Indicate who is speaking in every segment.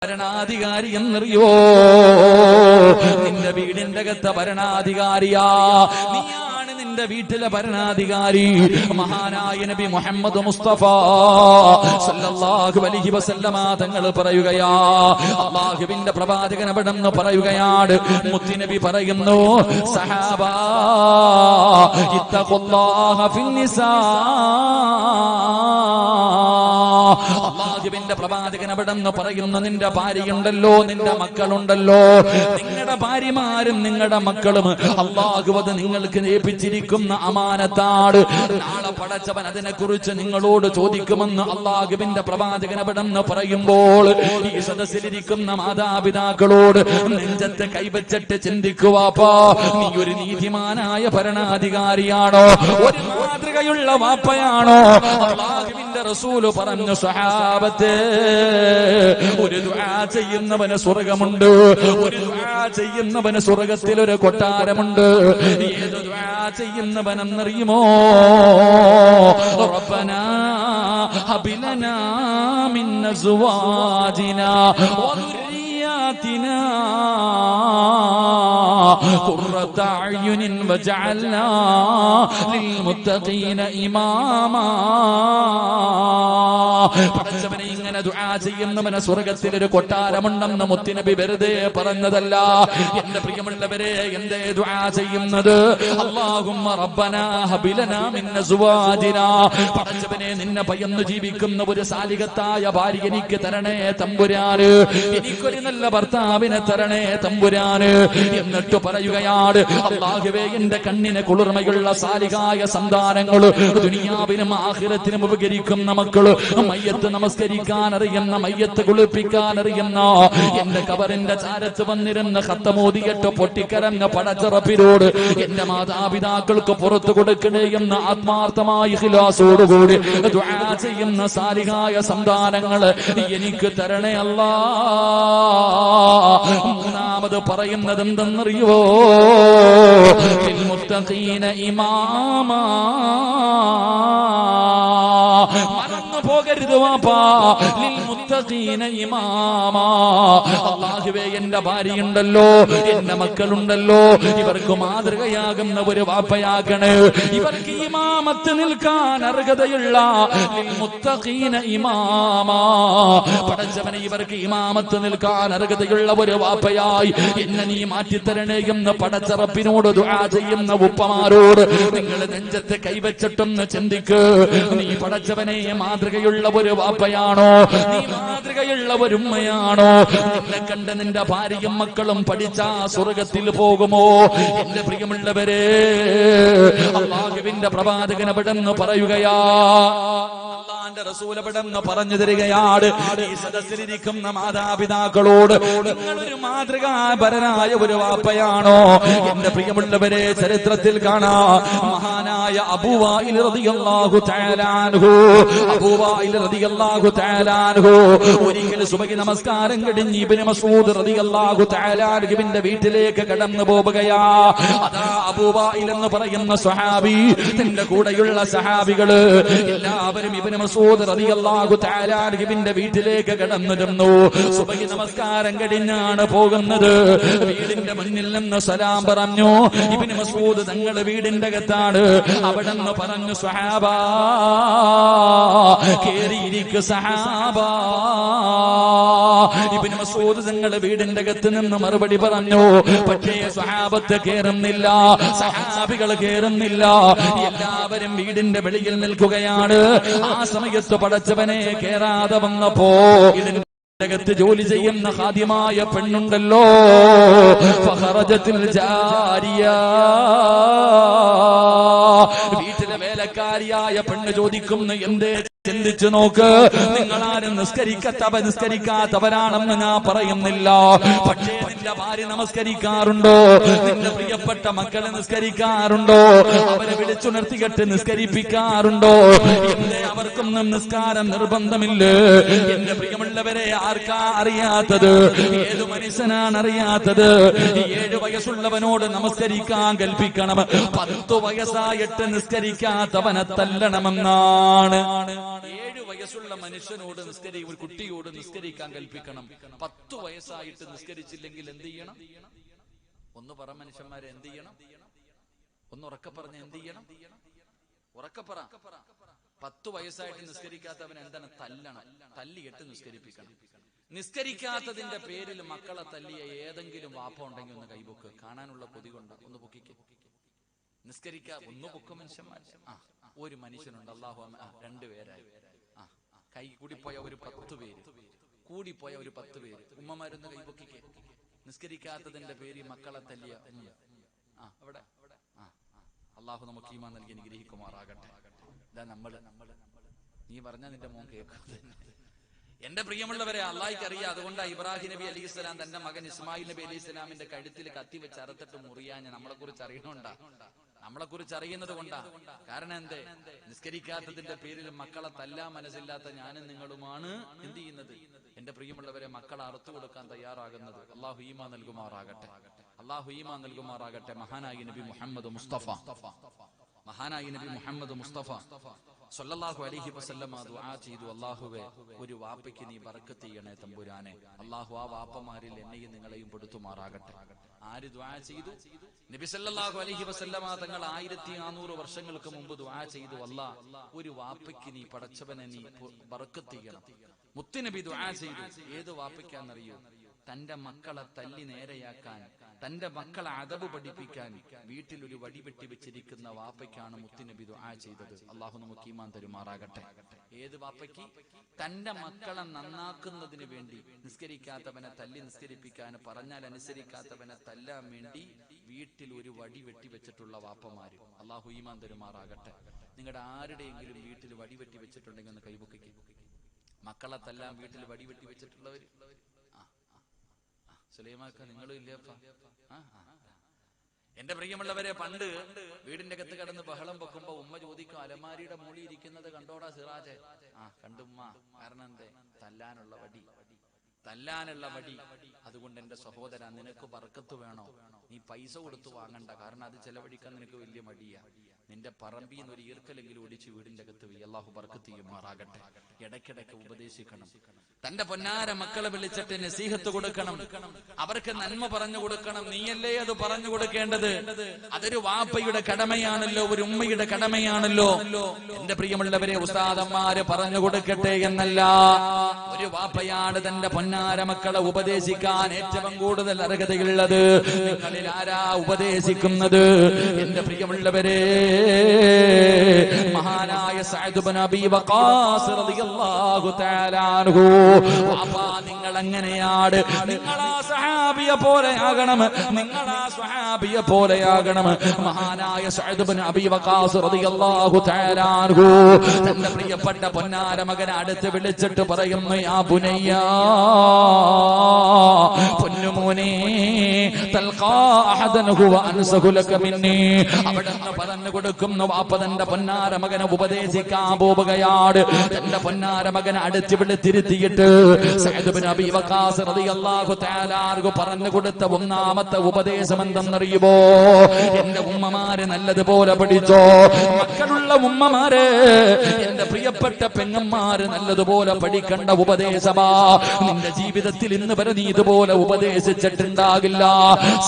Speaker 1: ഭരണാധികാരി എന്നറിയോ? നിന്റെ വീടിന്റെ അകത്തെ ഭരണാധികാരിയാ നീയാണ്, നിന്റെ വീട്ടിലെ ഭരണാധികാരി. മഹാനായ നബി മുഹമ്മദ് മുസ്തഫ സല്ലല്ലാഹു അലൈഹി വസല്ലമ തങ്ങൾ പറയുകയാ, അല്ലാഹുവിന്റെ പ്രവാചകൻ അവിടെന്ന് പറയുകയാണ്, മുത്തുനബി പറയുന്നു, സഹാബാ ഇത്തഖുല്ലാഹ ഫിന്നിസാ. അല്ലാഹുവിന്റെ പ്രവാചകൻ അവിടെന്ന് പറയുന്നു, നിന്റെ ഭാര്യയുണ്ടല്ലോ, നിന്റെ മക്കളുണ്ടല്ലോ, നിങ്ങളുടെ ഭാര്യമാരും നിങ്ങളുടെ മക്കളും അല്ലാഹു അത് നിങ്ങൾക്ക് ഏൽപ്പിച്ചിരിക്കുന്ന അമാനത്താണ്. നാളെ പടച്ചവൻ അതിനെ കുറിച്ച് നിങ്ങളോട് ചോദിക്കുമെന്ന് അല്ലാഹുവിന്റെ പ്രവാചകൻ അവിടെന്ന് പറയുമ്പോൾ ഈ സദസ്സിലിരിക്കുന്ന മാതാപിതാക്കളോട് നെഞ്ചത്ത് കൈവച്ചിട്ട് ചിന്തിക്കുവാപ്പാ, നീ ഒരു നീതിമാനായ ഭരണാധികാരിയാണോ? ഒരു മാതൃകയുള്ള വാപ്പയാണോ? അല്ലാഹുവിന്റെ റസൂല് പറഞ്ഞു, സ്വഹാബത്തെ, ഒരു ദുആ ചെയ്യുന്നവന് സ്വർഗമുണ്ട്, ഒരു ദുആ ചെയ്യുന്നവന് സ്വർഗത്തിൽ ഒരു കൊട്ടാരമുണ്ട്. ഏത് ദുആ ചെയ്യുന്നവനെന്നറിയുമോ? റബ്ബനാ ഹബ് ലനാ മിൻ അസ്വാജിനാ വദുർരിയാതിനാ ഖുർറത അയ്യുനിൻ വജഅൽനാ ലിൽമുത്തഖീന ഇമാമാ. പടച്ചവനെ, ഇങ്ങനെ ദുആ ചെയ്യുന്നവന് സ്വർഗത്തിൽ ഒരു കൊട്ടാരമുണ്ടെന്ന് മുത്തുനബി വെറുതെ പറഞ്ഞതല്ല. എന്റെ പ്രിയമുള്ളവരെ, എന്തേ ദുആ ചെയ്യുന്നത്? അല്ലാഹുമ്മ റബ്ബനാ ഹബ് ലനാ മിൻ അസ്വാജിനാ. പടച്ചവനെ, നിന്നെ ഭയന്ന് ജീവിക്കുന്ന ഒരു സാലികത്തായ ഭാര്യ എനിക്ക് തരണേ തമ്പുരാന്, എനിക്കൊരു നല്ല ഭർത്താവിനെ തരണേ തമ്പുരാന്. എന്നിട്ട് പറയുകയാണ്, അല്ലാഹുവേ, എന്റെ കണ്ണിന് കുളിർമയുള്ള സാലികായ സന്താനങ്ങള്, ദുനിയാവിനും ആഖിറത്തിനും ഉപകരിക്കുന്ന മക്കള്, മയ്യത്ത് നമസ്കരിക്കാൻ അറിയുന്ന, മയ്യത്ത് കുളിപ്പിക്കാൻ അറിയുന്ന, എന്റെ കബറിന്റെ ചാരത്ത് വന്നിരുന്ന ഖത്തമോദിയിട്ട് പൊട്ടിക്കരഞ്ഞ പടച്ചറപ്പിനോട് എന്റെ മാതാപിതാക്കൾക്ക് പുറത്തു കൊടുക്കണേ എന്ന് ആത്മാർത്ഥമായ ഇഖ്ലാസോടുകൂടി ദുആ ചെയ്യുന്ന സാലിഹായ സന്താനങ്ങള് എനിക്ക് തരണേ അല്ലാ. മൂന്നാമത് പറയുന്നത് എന്തെന്നറിയോ? ലിൽ മുത്തഖീന ഇമാമാ. മറന്നു പോകരുത് വാപ്പാ, ലിൽ മുത്തഖീന ഇമാമാ. അല്ലാഹുവേ, എന്റെ ഭാര്യയുണ്ടല്ലോ, എന്റെ മക്കളുണ്ടല്ലോ, ഇവർക്ക് മാതൃകയാകുന്ന ഒരു വാപ്പയാകണേ. ഇവർക്ക് ഇമാമത്ത് നിൽക്കാൻ അർഹതയുള്ള ലിൽ മുത്തഖീന ഇമാമാ. പടച്ചവനെ, ഇവർക്ക് ഇമാമത്ത് നിൽക്കാൻ അർഹതയുള്ള ഒരു വാപ്പയായി എന്നെ നീ മാറ്റിത്തരണേ എന്ന് പടച്ചറപ്പിനോട് ദുആ ചെയ്യുന്ന ഉപ്പമാരോട് നിങ്ങൾ നെഞ്ചത്ത് കൈവച്ചിട്ടൊന്ന് ചിന്തിക്ക്. നീ പടച്ചവനെ മാതൃകയുള്ള ഒരു വാപ്പയാണോ? നീ മാതൃകയുള്ള ഒരു ഉമ്മയാണോ? നിന്നെ കണ്ട് നിന്റെ ഭാര്യയും മക്കളും പഠിച്ചാ സ്വർഗത്തിൽ പോകുമോ? എന്റെ പ്രിയമുള്ളവരെ, അല്ലാഹുവിന്റെ പ്രവാചകൻ അവിടെന്ന് പറയുകയാ, അല്ലാഹുവിന്റെ റസൂൽ അവിടെന്ന് പറഞ്ഞു തരികയാണ്, ഈ സദസ്സിലിരിക്കുന്ന മാതാപിതാക്കളോട് നിങ്ങളൊരു മാതൃകാപരനായ ഒരു വാപ്പയാണോ? എന്റെ പ്രിയമുള്ളവരെ, ചരിത്രത്തിൽ കാണാം, മഹാനായ അബൂ വാഇൽ റളിയല്ലാഹു തആല അൻഹു, അബൂ വാഇൽ റളിയല്ലാഹു തആല അൻഹു ഒരിക്കൽ സുബഹി നമസ്കാരം കഴിഞ്ഞ് ഇബ്നു മസ്ഊദ് റളിയല്ലാഹു തആല അൻഹുവിന്റെ വീട്ടിലേക്ക് കടന്നു പോവുകയാ. അതാ അബൂ വാഇൽ എന്ന് പറയുന്ന സ്വഹാബി, തന്റെ കൂടെയുള്ള സഹാബികള് എല്ലാവരും ഇബ്നു മസ്ഊദ് റളിയല്ലാഹു തആല അൻഹുവിന്റെ വീട്ടിലേക്ക് കടന്നു ചെന്നു. സുബഹി നമസ്കാരം കഴിഞ്ഞാണ് പോകുന്നത്. വീടിന്റെ മുന്നിൽ നിന്ന് സലാം പറഞ്ഞു. ഇബ്നു മസ്ഊദ് തങ്ങളുടെ വീടിന്റെ അകത്താണ്. അവിടെ നിന്ന് പറഞ്ഞു, സ്വഹാബാ കേറിയിരിക്കു സഹാബാ. ഇബ്നു മസ്ഊദ് തങ്ങളുടെ വീടിന്റെ അകത്ത് നിന്ന് മറുപടി പറഞ്ഞു. പക്ഷേ സ്വഹാബത്ത് കേറുന്നില്ല, സഹാബികൾ കേറുന്നില്ല. എല്ലാവരും വീടിന്റെ വെളിയിൽ നിൽക്കുകയാണ്. ആ സമയത്ത് പടച്ചവനെ കേറാതെ വന്നപ്പോ ത്ത് ജോലി ചെയ്യുന്ന ഖാദിമായ പെണ്ണുണ്ടല്ലോ, ഫഖറജത്തുൽ ജാരിയ, വീട്ടിലെ വേലക്കാരിയായ പെണ്ണ് ചോദിക്കുന്നു, എന്തേ? ചിന്തിച്ചു നോക്ക്, നിങ്ങളാരും നിസ്കരിക്കാത്തവരാണെന്ന് ഞാൻ പറയുന്നില്ല. പക്ഷേ നിന്റെ ഭാര്യ നമസ്കരിക്കാറുണ്ടോ? നിന്റെ പ്രിയപ്പെട്ട മക്കളെ നിസ്കരിക്കാറുണ്ടോ? അവരെ വിളിച്ചുണർത്തികെട്ട് നിസ്കരിപ്പിക്കാറുണ്ടോ? എന്തേ അവർക്കൊന്നും നിസ്കാരം നിർബന്ധമില്ലേ? എന്റെ പ്രിയമുള്ളവരെ, ആർക്കാ അറിയാത്തത്? ഏതു മനുഷ്യനാണ് അറിയാത്തത്? 7 വയസ്സുള്ളവനോട് നമസ്കരിക്കാൻ കൽപ്പിക്കണം, 10 വയസ്സായിട്ട് നിസ്കരിക്കാത്തവനെ തല്ലണമെന്നാണ്. 7 വയസ്സുള്ള മനുഷ്യനോട് ഒരു കുട്ടിയോട് നിസ്കരിക്കാൻ കൽപ്പിക്കണം. 10 വയസ്സായിട്ട് നിസ്കരിച്ചില്ലെങ്കിൽ എന്ത് ചെയ്യണം? ഒന്ന് പറ മനുഷ്യന്മാരെ, എന്ത് ചെയ്യണം? ഒന്ന് ഉറക്കെ പറഞ്ഞ എന്ത് ചെയ്യണം? ഉറക്കെ പറ. 10 വയസ്സായിട്ട് നിസ്കരിക്കാത്തവൻ എന്താണ്? തല്ലണം. തല്ലിയിട്ട് നിസ്കരിപ്പിക്കണം. നിസ്കരിക്കാത്തതിന്റെ പേരിൽ മക്കളെ തല്ലിയ ഏതെങ്കിലും വാപ്പ ഉണ്ടെങ്കിൽ ഒന്ന് കൈപൊക്ക്. കാണാനുള്ള കൊതി കൊണ്ട് ഒന്ന് പൊക്കിക്ക്. ഒന്ന് പൊക്ക മനുഷ്യന്മാർ. ഒരു മനുഷ്യനുണ്ട്. അല്ലാഹു 2 പേരായി. കൈ കൂടിപ്പോയ ഒരു 10 പേര്, കൂടിപ്പോയ ഒരു 10 പേര്. ഉമ്മമാരൊന്ന് കൈപൊക്കിക്ക്. നിസ്കരിക്കാത്തതിന്റെ പേരിൽ മക്കളെ തല്ലിയ അവിടെ. അള്ളാഹു നമുക്ക് ഈമാൻ നൽകി അനുഗ്രഹിക്കുമാറാകട്ടെ. ഇതാ നമ്മള് നീ പറഞ്ഞാൽ നിന്റെ മോൻ കേൾക്കാതെ. എന്റെ പ്രിയമുള്ളവരെ, അള്ളാഹിക്ക് അറിയാം. അതുകൊണ്ടാണ് ഇബ്രാഹിം നബി അലൈഹി സ്വലാം തന്റെ മകൻ ഇസ്മായിൽ നബി അലൈഹി സ്വലാമിന്റെ കഴുത്തിൽ കത്തി വെച്ച് അറുത്തിട്ട് മുറിയാൻ നമ്മളെ കുറിച്ച് അറിയണോണ്ടാ, നമ്മളെ കുറിച്ച് അറിയുന്നത് കൊണ്ടാ. കാരണം എന്തേ? നിസ്കരിക്കാത്തതിന്റെ പേരിൽ മക്കളെ തല്ലാൻ മനസ്സില്ലാത്ത ഞാനും നിങ്ങളുമാണ് എന്ത് ചെയ്യുന്നത്? എന്റെ പ്രിയമുള്ളവരെ, മക്കളെ അറുത്തു കൊടുക്കാൻ തയ്യാറാകുന്നത്. അള്ളാഹു ഈമാൻ നൽകുമാറാകട്ടെ. അള്ളാഹു ഈമാൻ നൽകുമാറാകട്ടെ. മഹാനായി നബി മുഹമ്മദ് മുസ്തഫ സ്വല്ലല്ലാഹു അലൈഹി വസല്ലം ദുആ ചെയ്തു, അല്ലാഹുവേ, ഒരു വാപ്പയ്ക്ക് നീ ബർക്കത്ത് ചെയ്യണേ തമ്പുരാനെ. അല്ലാഹു ആ വാപ്പമാരിൽ എന്നെയും നിങ്ങളെയും പെടുത്തുമാറാകട്ടെ. ആര് ദുആ ചെയ്തു? നബി സല്ലല്ലാഹു അലൈഹി വസല്ലം തങ്ങൾ 1400 വർഷങ്ങൾക്ക് മുമ്പ് ദുആ ചെയ്തു, അല്ലാ, ഒരു വാപ്പയ്ക്ക് നീ പടച്ചവനെ നീ ബർക്കത്ത് ചെയ്യണം. മുത്തുനബി ദുആ ചെയ്തു. ഏത് വാപ്പയ്ക്കാന്നറിയോ? തന്റെ മക്കളെ തല്ലി നേരെയാക്കാൻ, തന്റെ മക്കളെ അദബ് പഠിപ്പിക്കാൻ വീട്ടിൽ ഒരു വടി വെട്ടി വെച്ചിരിക്കുന്ന വാപ്പയ്ക്കാണ് മുത്തുനബി ദുആ ചെയ്തത്. അള്ളാഹു നമുക്ക് ഈമാൻ തരുമാറാകട്ടെ. ഏത് വാപ്പയ്ക്ക്? തന്റെ മക്കളെ നന്നാക്കുന്നതിന് വേണ്ടി, നിസ്കരിക്കാത്തവനെ തല്ലി നിസ്കരിപ്പിക്കാൻ, പറഞ്ഞാൽ അനുസരിക്കാത്തവനെ തല്ലാൻ വേണ്ടി വീട്ടിൽ ഒരു വടി വെട്ടി വെച്ചിട്ടുള്ള വാപ്പമാര്. അള്ളാഹു ഈമാൻ തരുമാറാകട്ടെ. നിങ്ങളുടെ ആരുടെയെങ്കിലും വീട്ടിൽ വടി വെട്ടി വെച്ചിട്ടുണ്ടെങ്കിൽ ഒന്ന് കൈപൊക്കിക്ക്. മക്കളെ തല്ലാൻ വീട്ടിൽ വടി വെട്ടി വെച്ചിട്ടുള്ളവര് സുലൈമാക്ക, നിങ്ങളും ഇല്ലപ്പ? എന്റെ പ്രിയമുള്ളവരെ, പണ്ട് വീടിന്റെ അകത്ത് കിടന്ന് ബഹളം വെക്കുമ്പോ ഉമ്മ ചോദിക്കും, അലമാരിയുടെ മൂളി ഇരിക്കുന്നത് കണ്ടോടാ സിറാജെ? കണ്ടുമ്മ. കാരണം എന്തേ? തല്ലാനുള്ള വടി. അതുകൊണ്ട് എന്റെ സഹോദര, നിനക്ക് ബർക്കത്ത് വേണോ? നീ പൈസ കൊടുത്തു വാങ്ങണ്ട. കാരണം അത് ചെലവഴിക്കാൻ നിനക്ക് വലിയ മടിയാ. നിന്റെ പറമ്പിൽ നിന്ന് ഒരു ഈർക്കലെങ്കിലും ഒടിച്ച് വീടിന്റെ അകത്ത് പോയി. അള്ളാഹു ബർക്കത്ത് ചെയ്യുമാറാകട്ടെ. ഇടയ്ക്കിടയ്ക്ക് ഉപദേശിക്കണം. തന്റെ പൊന്നാര മക്കളെ വിളിച്ചിട്ട് നസീഹത്ത് കൊടുക്കണം. അവർക്ക് നന്മ പറഞ്ഞു കൊടുക്കണം. നീയല്ലേ അത് പറഞ്ഞു കൊടുക്കേണ്ടത്? അതൊരു വാപ്പയുടെ കടമയാണല്ലോ, ഒരു ഉമ്മയുടെ കടമയാണല്ലോ. എന്റെ പ്രിയമുള്ളവരെ, ഉസ്താദന്മാര് പറഞ്ഞു കൊടുക്കട്ടെ എന്നല്ല, ഒരു വാപ്പയാണ് തന്റെ പൊന്നാര മക്കളെ ഉപദേശിക്കാൻ ഏറ്റവും കൂടുതൽ അർഹതയുള്ളത്. നിങ്ങളിൽ ആരാ ഉപദേശിക്കുന്നത്? എന്റെ പ്രിയമുള്ളവരെ, മഹാനായ സഅദ് ഇബ്നു അബീ വഖാസ് റളിയല്ലാഹു തആല അൻഹു. വാപ്പാ, നിങ്ങൾ എങ്ങനെയാണ്? നിങ്ങൾ ആ സഹാബിയെ പോലെയാകണം. നിങ്ങൾ ആ സ്വഹാബിയെ പോലെയാകണം. മഹാനായ സഅദ് ഇബ്നു അബീ വഖാസ് റളിയല്ലാഹു തആല അൻഹു തന്റെ പ്രിയപ്പെട്ട പൊന്നാര മകനെ അടുത്ത് വിളിച്ചിട്ട് പറയുന്നു, യാ ബുനയ്യ, പൊന്നുമോനെ, തൽഖാ അഹദൻ ഹുവ അൻസഹു ലക മിന്നി. അവിടുന്ന് പറഞ്ഞു കൊടുക്കുന്നു, വാപ്പ തന്റെ പൊന്നാര മകനെ ഉപദേശിക്കാൻ പോവുകയാണ്. തന്റെ പൊന്നാര മകനെ അടുത്ത് വിളിച്ചിരുത്തിയിട്ട് സഅദ് ഇബ്നു അബീ വഖാസ് റളിയല്ലാഹു തആല അൻഹു പറഞ്ഞു കൊടുത്ത ഒന്നാമത്തെ ഉപദേശം എന്തെന്നറിയുമോ? എന്റെ ഉമ്മമാരെ നല്ലതുപോലെ പഠിച്ചോ. മക്കളുള്ള ഉമ്മമാരെ, എന്റെ പ്രിയപ്പെട്ട പെങ്ങന്മാര് നല്ലതുപോലെ പഠിക്കേണ്ട ഉപദേശമാ. നിന്റെ ജീവിതത്തിൽ ഇന്ന് വരെ നീ ഇതുപോലെ ഉപദേശിച്ചിട്ടുണ്ടാകില്ല.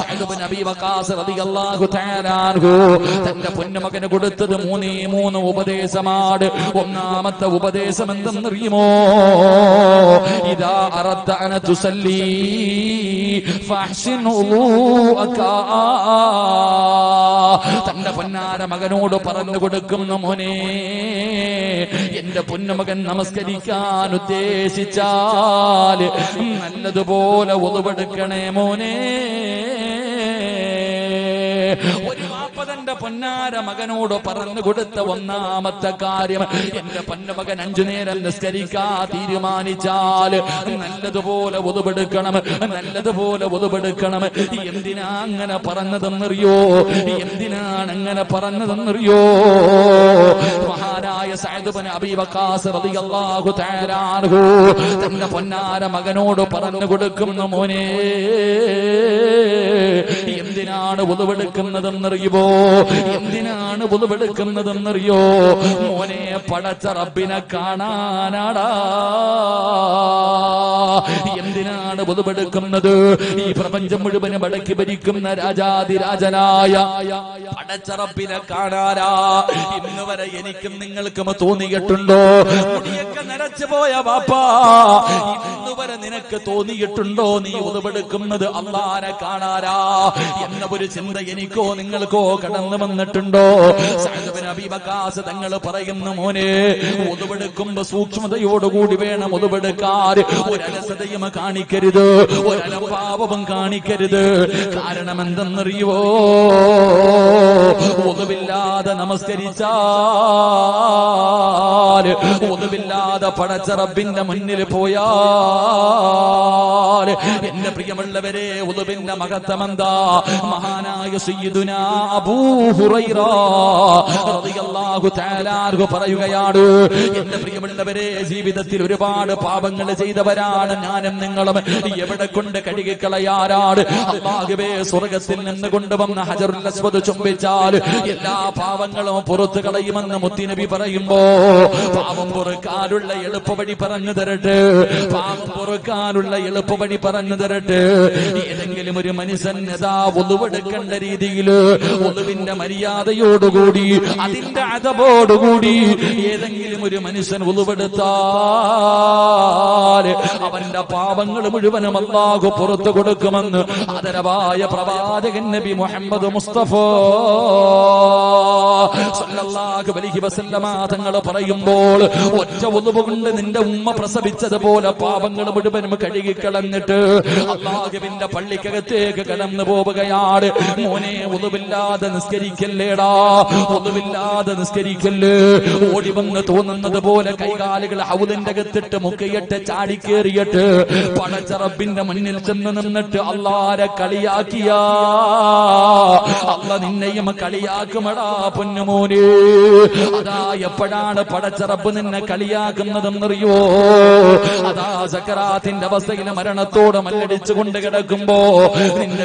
Speaker 1: സഅദ് ഇബ്നു അബീ വഖാസ് റളിയല്ലാഹു തആല അൻഹു തന്റെ പൊന്നുമകന് കൊടുത്തത് 3 ഉപദേശമാണ്. ഒന്നാമത്തെ ഉപദേശം എന്തെന്നറിയുമോ? ഇദാ അറദ്ത അൻ തുസല്ലി ഫഹ്സിൻ വുളൂഅക. തന്റെ പൊന്നാര മകനോട് പറഞ്ഞു കൊടുക്കുന്നു, മോനെ, എന്റെ പൊന്നുമകൻ നമസ്കരിക്കാൻ ഉദ്ദേശിച്ചാൽ നല്ലതുപോലെ ഒതുവെടുക്കണേ മോനെ. ഒരു വാപ്പതന്റെ പൊന്നാര മകനോട് പറഞ്ഞു കൊടുത്ത ഒന്നാമത്തെ കാര്യം, എന്റെ പൊന്നുമകൻ 5 നേരം നിസ്കരിക്കാൻ തീരുമാനിച്ചാൽ നല്ലതുപോലെ ഒതുവെടുക്കണം, നല്ലതുപോലെ ഒതുവെടുക്കണം. എന്തിനാ അങ്ങനെ പറഞ്ഞതെന്നറിയോ? എന്തിനാണ് അങ്ങനെ പറഞ്ഞതെന്നറിയോ? മഹാനായ സഅദ് ഇബ്നു അബീ വഖാസ് റളിയല്ലാഹു തആല അൻഹു തന്റെ പൊന്നാര മകനോട് പറഞ്ഞു കൊടുക്കുന്നു, മോനെ, എന്തിനാണ് വുളുവെടുക്കുന്നതെന്നറിയുമോ? എന്തിനാണ് വുളുവെടുക്കുന്നതെന്നറിയോ? മോനെ, പടച്ച റബ്ബിനെ കാണാനാടാ. എന്തിനാണ് വുളുവെടുക്കുന്നത്? ഈ പ്രപഞ്ചം മുഴുവനും അടക്കി ഭരിക്കുന്ന രാജാതിരാജനായ പടച്ച റബ്ബിനെ കാണാനാ. ഇന്ന് വരെ എനിക്കും നിങ്ങൾക്കും തോന്നിയിട്ടുണ്ടോ? മുടിയൊക്കെ നരച്ചു പോയ ബാപ്പാ, ഇന്ന് വരെ നിനക്ക് തോന്നിയിട്ടുണ്ടോ നീ ഉതുവെടുക്കുന്നത് അല്ലാഹനെ കാണാനാ എന്ന ഒരു ചിന്ത എനിക്കോ നിങ്ങൾക്കോ കടന്നു വന്നിട്ടുണ്ടോ? സഅദ് ബിൻ അബീ വഖാസ് തങ്ങൾ പറയുന്നു, മോനെ, ഉതുവെടുക്കുമ്പോ സൂക്ഷ്മതയോടുകൂടി വേണം ഉതുവെടുക്കാൻ. ഒരലസതയും കാണിക്കരുത്, ഒരലംഭാവവും കാണിക്കരുത്. കാരണം എന്തെന്നറിയോ? ഉതുവില്ലാതെ നമസ്കരിച്ചാൽ, ഉതുവില്ലാതെ പടച്ച റബ്ബിന്റെ മുന്നിൽ പോയാൽ, എന്റെ പ്രിയമുള്ളവരെ, ഉതുവിന്റെ മഹത്വമെന്താ? മഹാനായ സയ്യിദുനാ അബൂ ഹുറൈറ റളിയല്ലാഹു തആല അൻഹു പറയുകയാണ്, എന്റെ പ്രിയമുള്ളവരെ, ജീവിതത്തിൽ ഒരുപാട് പാപങ്ങൾ ചെയ്തവരാണ് ഞാനും നിങ്ങളും. എവിടെ കൊണ്ട് കഴുകിക്കളയാറാണ്? അല്ലാഹുവേ, സ്വർഗ്ഗത്തിൽ നിന്ന് കൊണ്ടുവന്ന ഹജറുൽ അസ്വദ് ചുംബിച്ചാൽ എല്ലാ പാവങ്ങളും പുറത്തു കളയുമെന്ന് മുത്തുനബി പറയുമ്പോ, പാവം പൊറുക്കാനുള്ള എളുപ്പവഴി പറഞ്ഞു തരട്ടെ, പാവം പൊറുക്കാനുള്ള എളുപ്പവഴി പറഞ്ഞു തരട്ടെ. ഏതെങ്കിലും ഒരു മനുഷ്യൻ യഥാ ഉളുവെടുക്കേണ്ട രീതിയിൽ ഉളുവിന്റെ മര്യാദയോടുകൂടി അതിന്റെ അതബോടുകൂടി ഏതെങ്കിലും ഒരു മനുഷ്യൻ ഉളുവെടുത്താൽ അവന്റെ പാപങ്ങൾ മുഴുവനും അല്ലാഹു പുറത്തു കൊടുക്കുമെന്ന് ആദരവായ പ്രവാചകൻ നബി മുഹമ്മദ് മുസ്തഫ സല്ലല്ലാഹു അലൈഹി വസല്ലമ തങ്ങൾ പറയുമ്പോൾ, ഒറ്റ ഉളുവ് കൊണ്ട് നിന്റെ ഉമ്മ പ്രസവിച്ചതുപോലെ പാപങ്ങൾ മുഴുവനും കഴുകിക്കളഞ്ഞിട്ട് അല്ലാഹുവിന്റെ പള്ളിക്കകത്തേക്ക് കടന്നു പോവുകയാണ്. മോനെ, ഉളുവില്ലാതെ നിസ്കരിക്കല്ലേടാ, ഉളുവില്ലാതെ നിസ്കരിക്കല്ലേ. ഓടി വന്ന് തോന്നുന്നത് പോലെ കൈകാലുകൾ ഹൗദിന്റെ അകത്തിട്ട് മുക്കയിട്ട് ചാടിക്കേറിയിട്ട് പടച്ച റബ്ബിന്റെ മുന്നിൽ ചെന്ന് നിന്നിട്ട് അല്ലാഹനെ കളിയാക്കിയാ അല്ലാഹ് നിന്നെയും കളിയാക്കുമടാ പൊന്നുമോനെ. അതാ എപ്പോഴാണ് പടച്ച റബ്ബ് നിന്നെ കളിയാക്കുന്നതെന്നറിയോ? അതാ സക്കറാത്തിന്റെ അവസ്ഥയിൽ മരണത്തോട് മല്ലടിച്ചു കൊണ്ട് കിടക്കുമ്പോ നിന്റെ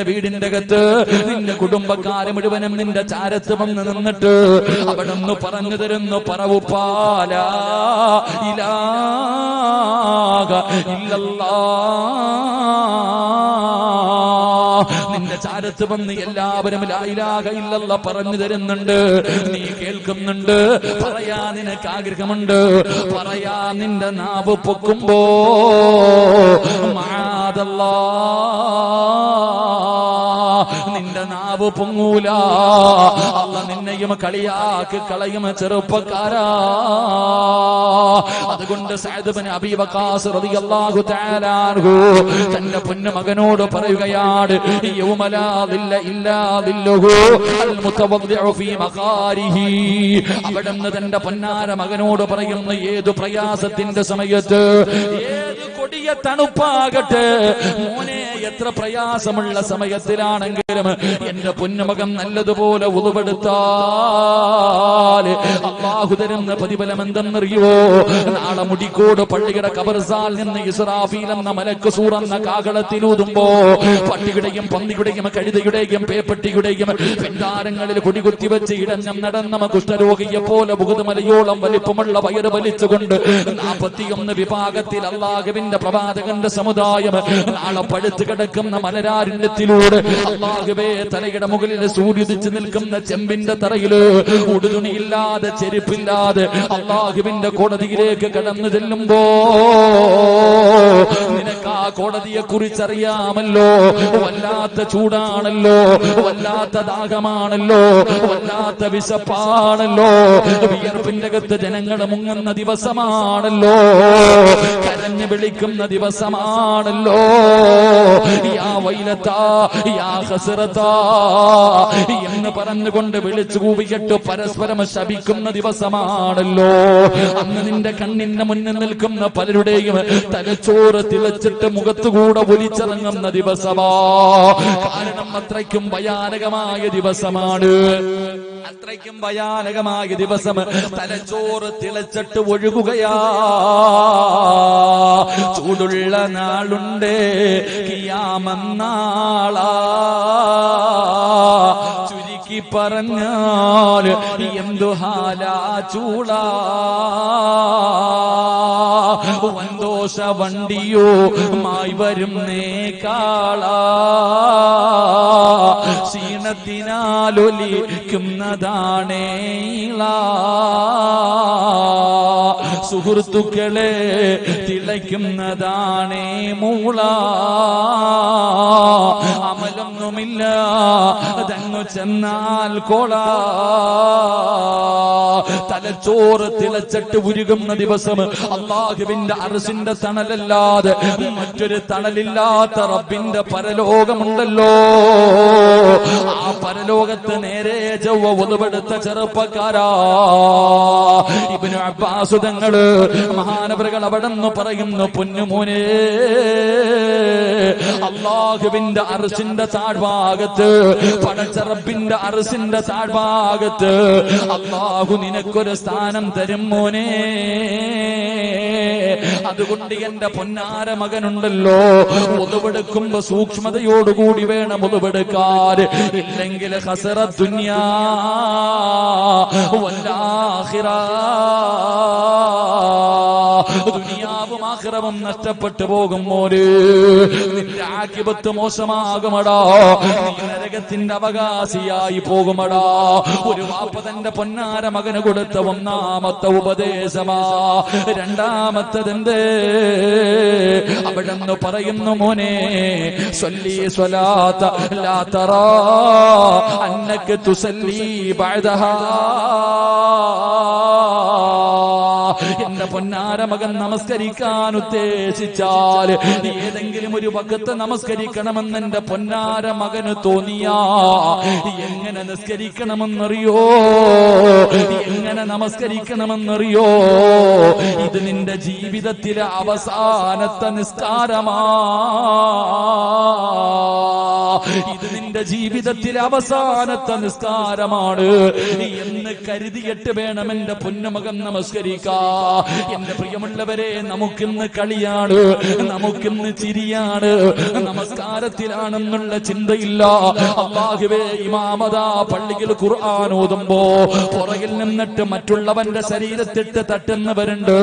Speaker 1: വീടിന്റെ അകത്ത് നിന്റെ കുടുംബക്കാര് മുഴുവനും നിന്റെ ചാരത്ത് വന്ന് നിന്നിട്ട് അവിടെ നിന്ന് പറഞ്ഞു തരുന്നു, പറവുപ്പാല ഇലാഹ ഇല്ലല്ലാഹ്. നിന്റെ ചാരത്ത് വന്ന് എല്ലാവരും ലാ ഇലാഹ ഇല്ലല്ലാഹ് പറഞ്ഞു തരുന്നുണ്ട്. നീ കേൾക്കുന്നുണ്ട്, പറയാ നിനക്ക് ആഗ്രഹമുണ്ട്, പറയാ നിന്റെ നാവ് പൊക്കുമ്പോ നിന്റെ നാവ് പൊങ്ങൂല, അല്ലാഹ് നിന്നെയും കളിയാക്കി കളയും ചെറുപ്പക്കാരാ. അതുകൊണ്ട് സഅദ് ബിൻ അബീ വഖാസ് റളിയല്ലാഹു തആല അൻഹു തന്റെ പൊന്നുമകനോട് പറയുകയാണ്, യൗമ ലാ ദില്ല ഇല്ലാ ദില്ലുഹു അൽ മുതവദ്ദിഉ ഫീ മഖാരിഹി. അവിടുന്ന് തന്റെ പൊന്നാര മകനോട് പറയുന്നു, ഏതു പ്രയാസത്തിന്റെ സമയത്ത്, ഏത് കൊടിയ തണുപ്പാകട്ടെ മോനെ, എത്ര പ്രയാസമുള്ള സമയത്തിലാണെങ്കിലും എന്റെ പൊന്നുമകൻ നല്ലതുപോലെ ഉളുവെടുത്താൽ അല്ലാഹു തരുന്ന പ്രതിഫലം എന്തെന്നറിയോ? നാളെ മുടിക്കോട് പള്ളിയുടെ ഖബർസാൽ നിന്ന് ഇസ്രാഫീൽ എന്ന മലക്ക് സൂറന്ന കാകളത്തിലൂതുമ്പോ പട്ടിയുടെയും പന്നിയുടെയും കഴുതയുടെയും പേപ്പട്ടിയുടെയും പിണ്ടാരങ്ങളിൽ കൊടികുത്തി വെച്ച് ഇടഞ്ഞം നടന്ന കുഷ്ഠരോഗിയെ പോലെ ബുഹുദുമലയോളം വലിപ്പമുള്ള വയറ് വലിച്ചുകൊണ്ട് 41 വിഭാഗത്തിൽ അല്ലാഹുവിന്റെ പ്രവാചകന്റെ സമുദായം നാളെ പഴുത്ത് കിടക്കുന്ന മലരാരണ്യത്തിലൂടെ അല്ലാഹുവേ, തലയുടെ മുകളിൽ സൂര്യുദിച്ച് നിൽക്കുന്ന ചെമ്പിന്റെ തറയില് ഉടുതുണിയില്ലാതെ ചെരുപ്പില്ലാതെ അല്ലാഹുവിന്റെ കോടതിയിലേക്ക് കടന്നു ചെല്ലുമ്പോ നിനക്ക് ആ കോടതിയെ കുറിച്ചറിയാമല്ലോ. വല്ലാത്ത ചൂടാണല്ലോ, വല്ലാത്ത ദാഹമാണല്ലോ, വല്ലാത്ത വിശപ്പാണല്ലോ, വിയർപ്പിന്റെ അകത്ത് ജനങ്ങൾ മുങ്ങുന്ന ദിവസമാണല്ലോ, കരഞ്ഞു വിളിക്കുന്ന ദിവസമാണല്ലോ. യാ വൈലതാ യാ ഖസ്റതാ എന്ന് പറഞ്ഞുകൊണ്ട് വിളിച്ചു കൂവിയിട്ട് പരസ്പരം ശപിക്കുന്ന ദിവസമാണല്ലോ. അന്ന് നിന്റെ കണ്ണിന്റെ മുന്നിൽ നിൽക്കുന്ന പലരുടെയും തലച്ചോറ് തിളച്ചിട്ട് മുഖത്തുകൂടെ ഒലിച്ചിറങ്ങുന്ന ദിവസമാ. കാരണം അത്രയ്ക്കും ഭയാനകമായ ദിവസമാണ്. അത്രയ്ക്കും ഭയാനകമായ ദിവസം. തലച്ചോറ് തിളച്ചിട്ട് ഒഴുകുകയാ. ചൂടുള്ള നാളുണ്ട് കിയാമന്നാളാ. ചുരുക്കി പറഞ്ഞാൽ എന്തു ഹാലാ ചൂടാ. വന്തോഷ വണ്ടിയോ മായി വരുന്നേ കാളാ. ക്ഷീണത്തിനാലൊലിക്കുന്നതാണേളാ. സുഹൃത്തുക്കളെ തിളയ്ക്കുന്നതാണേ മൂള. അമലൊന്നുമില്ല അതങ്ങു ചെന്നാൽ കോള. തലച്ചോറ് തിളച്ചിട്ട് ഉരുകുന്ന ദിവസം. അല്ലാഹുവിന്റെ അർശിന്റെ തണലല്ലാതെ മറ്റൊരു തണലില്ലാത്ത റബ്ബിന്റെ പരലോകമുണ്ടല്ലോ. ആ പരലോകത്ത് നേരെ ചൊവ്വ ഒതുവെടുത്ത ചെറുപ്പക്കാരാ. ഇബ്നു അബ്ബാസ് തങ്ങള് മഹാനവറുകൾ അവിടെന്ന് പറയുന്നു, പൊന്നുമോനെ, അല്ലാഹുവിന്റെ അർശിന്റെ താഴ്ഭാഗത്ത്, പടച്ച റബ്ബിന്റെ അർശിന്റെ താഴ്ഭാഗത്ത് അല്ലാഹു നിനക്കൊരു സ്ഥാനം തരും മോനെ. അതുകൊണ്ട് എന്റെ പൊന്നാര മകനുണ്ടല്ലോ, ഒതുവെടുക്കുമ്പോ സൂക്ഷ്മതയോടുകൂടി വേണം ഒതുവെടുക്കാൻ. ഇല്ലെങ്കിൽ ഖസറ ദുനിയാ വൽ-ആഖിറ. ദുനിയാവും ആഖിറവും നഷ്ടപ്പെട്ടു പോകും മോനെ. നിന്റെ ആഖിബത്ത് മോശമാകുമടാ. നീ നരകത്തിന്റെ അവകാശിയായി പോകുമടാ. ഒരു വാപ്പ തന്റെ പൊന്നാര മകന് കൊടുത്ത ഒന്നാമത്തെ ഉപദേശമാ. രണ്ടാമത്തതെന്ത്? അവിടെന്ന് പറയുന്നു, മോനെ, സ്വല്ലി സ്വലാത്ത ലാ തറാ അന്നക തുസല്ലി ബഅദഹാ. എന്റെ പൊന്നാര മകൻ നമസ്കരിക്കാൻ ഉദ്ദേശിച്ചാൽ ഏതെങ്കിലും ഒരു വഖത്ത് നമസ്കരിക്കണമെന്ന് എന്റെ പൊന്നാര മകന് തോന്നിയാ എങ്ങനെ നിസ്കരിക്കണമെന്നറിയോ? എങ്ങനെ നമസ്കരിക്കണമെന്നറിയോ? ഇത് നിന്റെ ജീവിതത്തിലെ അവസാനത്തെ നിസ്കാരമാ. ഇത് നിന്റെ ജീവിതത്തിലെ അവസാനത്തെ നിസ്കാരമാണ് എന്ന് കരുതിയിട്ട് വേണം എന്റെ പൊന്നുമകൻ നമസ്കരിക്കാ. എന്റെ പ്രിയമുള്ളവരെ, നമുക്കിന്ന് കളിയാണ്, നമുക്കിന്ന് ചിരിയാണ്, നമസ്കാരത്തിലാണെന്നുള്ള ചിന്തയില്ല. അല്ലാഹുവേ, ഇമാമതാ പള്ളിയിൽ ഖുർആൻ ഓതുമ്പോ പുറകിൽ നിന്നിട്ട് മറ്റുള്ളവന്റെ ശരീരത്തിട്ട് തട്ടുന്നവരുണ്ട്,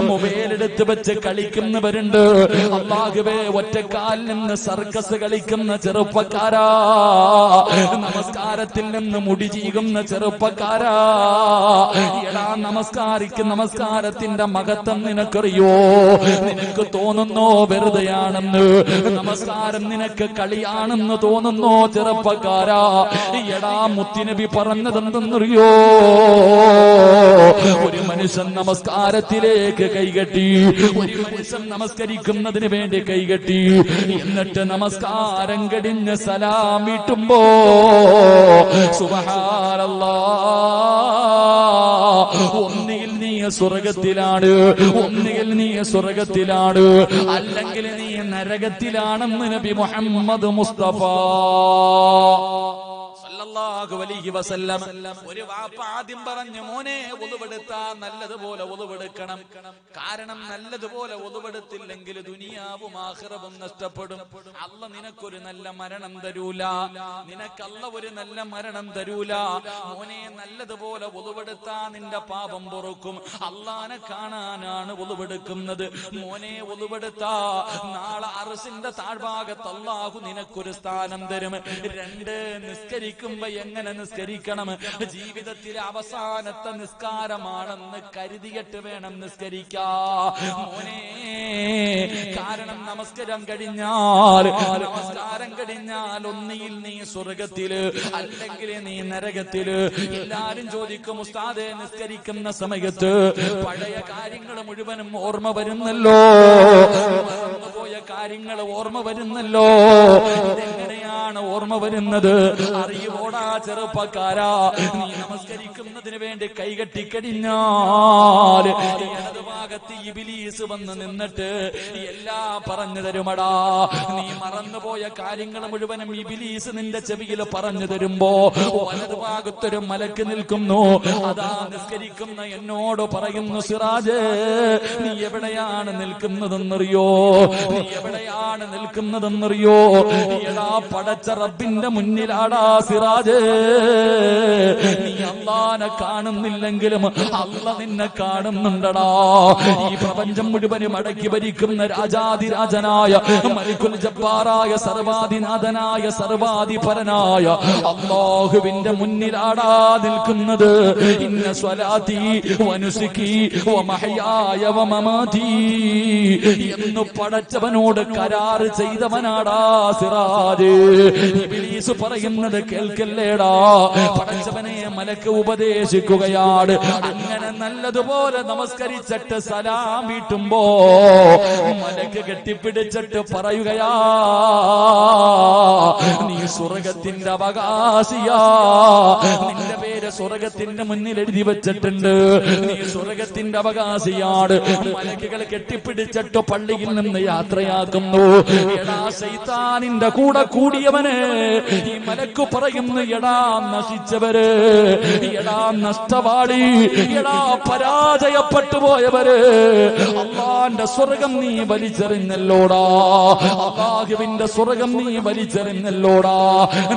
Speaker 1: മൊബൈൽ എടുത്ത് വെച്ച് കളിക്കുന്നവരുണ്ട്. അല്ലാഹുവേ, ഒറ്റക്കാലിൽ നിന്ന് സർക്കസ് കളിക്കുന്ന ചെറുപ്പക്കാരാ, നമസ്കാരത്തിൽ നിന്ന് മുടി ചീകുന്ന ചെറുപ്പക്കാരാ. എടാ, നമസ്കാരത്തിന്റെ മഹത്വം നിനക്കറിയോ? നിനക്ക് തോന്നുന്നോ വെറുതെയാണെന്ന്? നമസ്കാരം നിനക്ക് കളിയാണെന്ന് തോന്നുന്നോ ചെറുപ്പക്കാരാ? എടാ, മുത്തുനബി പറഞ്ഞതെന്തെന്നറിയോ? ഒരു മനുഷ്യൻ നമസ്കാരത്തിലേക്ക് കൈകെട്ടി, ഒരു മനുഷ്യൻ നമസ്കരിക്കുന്നതിന് വേണ്ടി കൈകെട്ടി, എന്നിട്ട് നമസ്കാരം കടിഞ്ഞ് സലാം വീട്ടുമ്പോ സുബ്ഹാനല്ലാഹ്, ഒന്നുകിൽ നീ സ്വർഗത്തിലാണ്, ഒന്നുകിൽ നീ സ്വർഗത്തിലാണ്, അല്ലെങ്കിൽ നീ നരകത്തിലാണെന്ന് നബി മുഹമ്മദ് മുസ്തഫ സല്ലല്ലാഹു അലൈഹി വസല്ലം. ഒരു വാപ്പ ആദ്യം പറഞ്ഞു, മോനെ, ഒളുവെടുത്താൽ നല്ലതുപോലെ ഒളുവെടുക്കണം. കാരണം നല്ലതുപോലെ ഒളുവെടുത്തില്ലെങ്കിൽ ദുനിയാവും ആഖിറവും നഷ്ടപ്പെടും. അല്ല നിനക്കൊരു നല്ല മരണം തരൂല, നിനക്കല്ല ഒരു നല്ല മരണം തരൂല. മോനെ, നല്ലതുപോലെ ഒളുവെടുത്താ നിന്റെ പാപം പൊറുക്കും. അല്ലാഹനെ കാണാനാണ് ഒളുവെടുക്കുന്നത്. മോനെ, ഒളുവെടുത്താ നാളെ അർശിന്റെ താഴ്ഭാഗത്ത് അല്ലാഹു നിനക്കൊരു സ്ഥാനം തരും. രണ്ട്, നിസ്കരിക്കുമ്പോ എങ്ങനെ നിസ്കരിക്കണം? ജീവിതത്തിലെ അവസാനത്തെ നിസ്കാരമാണെന്ന് കരുതിയിട്ട് വേണം നിസ്കരിക്കാ മോനെ. കാരണം നമസ്കാരം കഴിഞ്ഞാൽ ഒന്നിയിൽ നീ സ്വർഗത്തില്, അല്ലെങ്കിൽ നീ നരകത്തില്. എല്ലാരും ചോദിക്കും, ഉസ്താദേ, നിസ്കരിക്കുന്ന സമയത്ത് പഴയ കാര്യങ്ങൾ മുഴുവനും ഓർമ്മ വരുന്നല്ലോ, പോയ കാര്യങ്ങൾ ഓർമ്മ വരുന്നല്ലോ. ഇതെങ്ങനെയാ എപ്പോഴാണ് ഓർമ്മ വരുന്നത്? അറിയുവോടാ ചെറുപ്പക്കാരാ, നീ നമസ്കരിക്കുന്നതിന് വേണ്ടി കൈകെട്ടിക്കഴിഞ്ഞാൽ ഇടതുഭാഗത്ത് ഇബ്ലീസ് വന്ന് നിന്നിട്ട് എല്ലാം പറഞ്ഞു തരുമടാ. നീ മറന്നുപോയ കാര്യങ്ങൾ മുഴുവനും ഇബ്ലീസ് നിന്റെ ചെവിയിൽ പറഞ്ഞു തരുമ്പോ വലതുഭാഗത്തൊരു മലക്ക് നിൽക്കുന്നു. അതാ നിസ്കരിക്കുന്ന എന്നോട് പറയുന്നു, സിറാജ് നീ എവിടെയാണ് നിൽക്കുന്നതെന്നറിയോ? നീ എവിടെയാണ് നിൽക്കുന്നതെന്നറിയോ? എടാ പടച്ച റബ്ബിന്റെ മുന്നിലാടാ സിറാജ്. നീ അല്ലാഹനെ കാണുന്നില്ലെങ്കിലും അല്ല നിന്നെ കാണുന്നുണ്ടടാ. ഈ പ്രപഞ്ചം മുഴുവനും അടക്കി ഭരിക്കുന്ന രാജാതിരാജനായ മലിക്കുൽ ജബ്ബാറായ സർവാധിനാഥനായ സർവാധിപരനായ അല്ലാഹുവിന്റെ മുന്നിലാടാ നിൽക്കുന്നത്. ഇന്ന സ്വലാത്തി വനുസുകി വമഹയായ വമമാതി എന്ന് പടച്ചവനോട് കരാറ് ചെയ്തവനാടാ സിറാജ്. ഇബ്ലീസ് പറയുന്നത് കേൾക്കല്ലേടാ. പടച്ചവനെ മലക്ക് ഉപദേശിക്കുകയാണ്. അങ്ങനെ നല്ലതുപോലെ നമസ്കരിച്ചിട്ട് സലാം വീട്ടുമ്പോ മലക്ക് കെട്ടിപ്പിടിച്ചിട്ട് പറയുകയാ, നീ സ്വർഗത്തിന്റെ അവകാശിയാ. നിന്റെ പേര് സ്വർഗത്തിന്റെ മുന്നിൽ എഴുതി വെച്ചിട്ടുണ്ട്. നീ സ്വർഗത്തിന്റെ അവകാശിയാണ്. മലക്കുകൾ കെട്ടിപ്പിടിച്ചിട്ട് പള്ളിയിൽ നിന്ന് യാത്രയാക്കുന്നു. എടാ ശൈത്താനിന്റെ കൂടെ കൂടിയവന് ഈ മലക്ക് പറയുന്നു, എടാ നശിച്ചവര്, എടാ നഷ്ടവാളി, എടാ പരാജയപ്പെട്ടു പോയവര്, അള്ളാന്റെ സ്വർഗം നീ വലിച്ചെറിഞ്ഞല്ലോടാ. അല്ലാഹുവിന്റെ സ്വർഗം നീ വലിച്ചെറിഞ്ഞല്ലോടാ.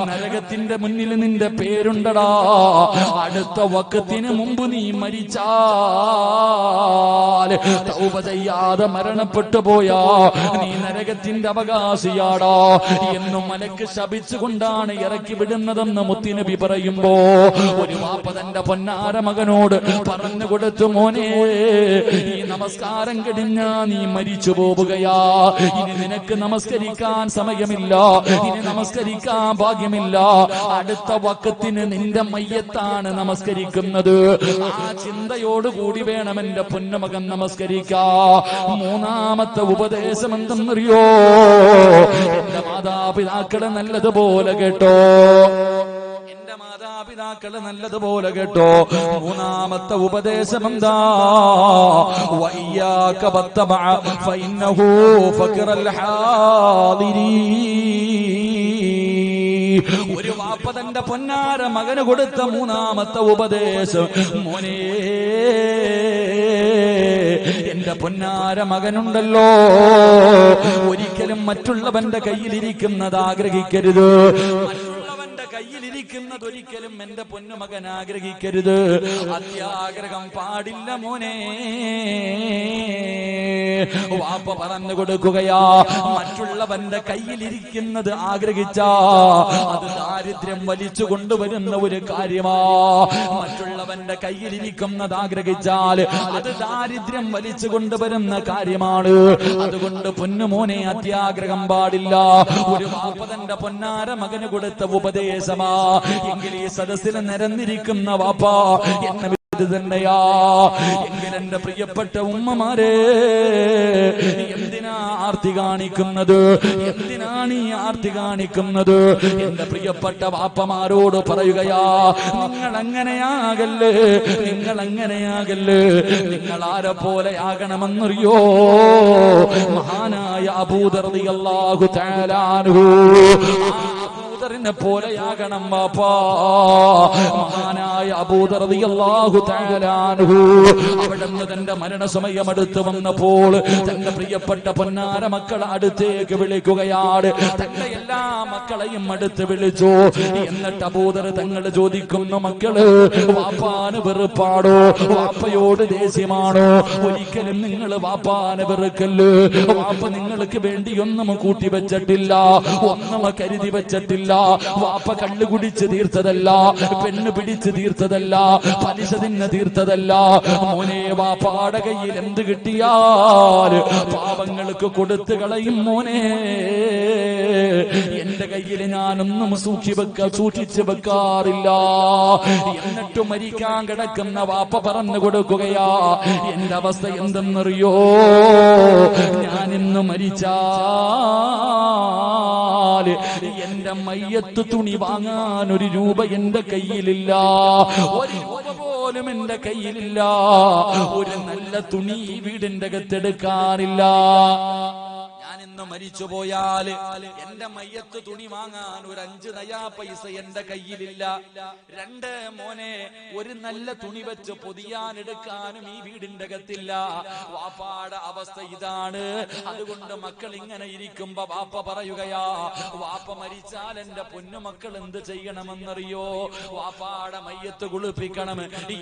Speaker 1: നരകത്തിന്റെ മുന്നിൽ നിന്റെ പേരുണ്ടടാ. അടുത്ത വഖത്തിന് മുമ്പ് നീ മരിച്ചാൽ, തൗബ ചെയ്യാതെ മരണപ്പെട്ടു പോയാ നീ നരകത്തിന്റെ അവകാശിയാടാ എന്നും മലക്ക് ശപിച്ചുകൊണ്ടാണ് ഇറക്കി വിടുന്നതെന്ന് മുത്തുനബി പറയുമ്പോ ഒരു വാപ്പ തന്റെ പൊന്നാര മകനോട് പറഞ്ഞു കൊടുത്തു, മോനെ ഈ നമസ്കാരം കഴിഞ്ഞാ നീ മരിച്ചു പോവുകയാ. ഇനി നിനക്ക് നമസ്കരിക്കാൻ സമയമില്ല, ഇനി നമസ്കരിക്കാൻ ഭാഗ്യമില്ല. അടുത്ത വഖത്തിന് നിന്റെ മയ്യത്താണ് നമസ്കരിക്കുന്നത്. ആ ചിന്തയോടുകൂടി വേണം എന്റെ പൊന്നുമകൻ നമസ്കരിക്കാ. മൂന്നാമത്തെ ഉപദേശം എന്തെന്നറിയോ? എന്റെ മാതാപിതാക്കളെ നല്ലതുപോലെ കേട്ടോ, എന്റെ മാതാപിതാക്കളെ നല്ലതുപോലെ കേട്ടോ. മൂന്നാമത്തെ ഉപദേശം എന്താ? വയ്യാക വത്തബഅ ഫഇന്നഹു ഫഖറൽ ഹാദിരീ. ഒരു വാപ്പ തന്റെ പൊന്നാര മകന് കൊടുത്ത മൂന്നാമത്തെ ഉപദേശം, മോനെ എന്റെ പൊന്നാര മകനുണ്ടല്ലോ, ഒരിക്കലും മറ്റുള്ളവന്റെ കയ്യിലിരിക്കുന്നത് ആഗ്രഹിക്കരുത്. മറ്റുള്ളവന്റെ കയ്യിലിരിക്കുന്നത് ഒരിക്കലും എന്റെ പൊന്നുമകൻ ആഗ്രഹിക്കരുത്. അത്യാഗ്രഹം പാടില്ല മോനെ. വാപ്പ പറഞ്ഞു കൊടുക്കുകയാ, മറ്റുള്ളവന്റെ കയ്യിലിരിക്കുന്നത് ആഗ്രഹിച്ചാ അത് ദാരിദ്ര്യം വലിച്ചു കൊണ്ടുവരുന്ന ഒരു കാര്യമാ. മറ്റുള്ളവന്റെ കയ്യിലിരിക്കുന്നത് ആഗ്രഹിച്ചാൽ അത് ദാരിദ്ര്യം വലിച്ചു കൊണ്ടുവരുന്ന കാര്യമാണ്. അതുകൊണ്ട് പൊന്നുമോനെ അത്യാഗ്രഹം പാടില്ല. ഒരു വാപ്പ തന്റെ പൊന്നാര മകന് കൊടുത്ത ഉപദേശമാ. എങ്കിൽ ഈ സദസ്സിൽ നിരന്നിരിക്കുന്ന വാപ്പ എന്നെ തന്നെയാ. എങ്കിൽ എന്റെ പ്രിയപ്പെട്ട ഉമ്മമാരെ, എന്തിനാ ആർത്തി കാണിക്കുന്നത്? എന്തിനാണ് ഈ ആർത്തി കാണിക്കുന്നത്? എന്റെ പ്രിയപ്പെട്ട വാപ്പമാരോട് പറയുകയാ, നിങ്ങൾ അങ്ങനെയാകല്ലേ, നിങ്ങൾ അങ്ങനെയാകല്ലേ. നിങ്ങൾ ആരെ പോലെ ആകണമെന്നറിയോ? മഹാനായ അബൂദർ റളിയല്ലാഹു തആല അൻഹു അബൂദറിനെ പോലെയാകണം വാപ്പാ. മഹാനായ അബൂദർ റളിയല്ലാഹു തആല അൻഹു അവിടുന്ന് തന്റെ മരണസമയം അടുത്ത് വന്നപ്പോൾ തന്റെ പ്രിയപ്പെട്ട പൊന്നാര മക്കളെ അടുത്തേക്ക് വിളിക്കുകയാണ്. തന്റെ എല്ലാ മക്കളെയും അടുത്ത് വിളിച്ചു. എന്നിട്ട് അബൂദർ തങ്ങൾ ചോദിക്കുന്നു, മക്കള് വാപ്പാന് വെറുപ്പാടോ? വാപ്പയോട് ദേഷ്യമാണോ? ഒരിക്കലും നിങ്ങൾ വാപ്പാനെ വെറുക്കല്ല്. വാപ്പ നിങ്ങൾക്ക് വേണ്ടി ഒന്നും കൂട്ടി വെച്ചിട്ടില്ല, ഒന്നും കരുതി വെച്ചിട്ടില്ല. വാപ്പ കള്ളു കുടിച്ച് തീർത്തതല്ല, പെണ്ണ് പിടിച്ച് തീർത്തതല്ല, പലിശ തിന്ന് തീർത്തതല്ല. മോനെ, വാപ്പാടെ കയ്യിൽ എന്ത് കിട്ടിയാൽ പാവങ്ങൾക്ക് കൊടുത്തു കളയും മോനെ. എന്റെ കയ്യിൽ ഞാനൊന്നും സൂക്ഷിച്ചു വെക്കാറില്ല. എന്നിട്ട് മരിക്കാൻ കിടക്കുന്ന വാപ്പ പറഞ്ഞു കൊടുക്കുകയാ, എന്റെ അവസ്ഥ എന്തെന്നറിയോ? ഞാൻ ഇന്ന് മരിച്ചാൽ എന്റെ എന്റെ മയ്യത്ത് തുണി വാങ്ങാൻ 1 രൂപ എന്റെ കയ്യിലില്ല, 1 രൂപ പോലും എന്റെ കയ്യിലില്ല, ഒരു നല്ല തുണി ഈ വീടിന്റെ അകത്തെടുക്കാറില്ല. ഞാൻ ഇന്ന് മരിച്ചു പോയാല് എന്റെ മയ്യത്ത് തുണി വാങ്ങാൻ 1 നയാ പൈസ എന്റെ കയ്യിലില്ല. 2 മോനെ, ഒരു നല്ല തുണി വെച്ച് പൊതിയാൻ എടുക്കാനും ഈ വീടിന്റെ അകത്തില്ല. വാപ്പാടെ അവസ്ഥ ഇതാണ്. അതുകൊണ്ട് മക്കൾ ഇങ്ങനെ ഇരിക്കുമ്പോ വാപ്പ പറയുകയാ, വാപ്പ മരിച്ചാൽ എന്റെ പൊന്നുമക്കൾ എന്ത് ചെയ്യണമെന്നറിയോ? വാപ്പാടെ മയ്യത്ത് കുളിപ്പിക്കണം,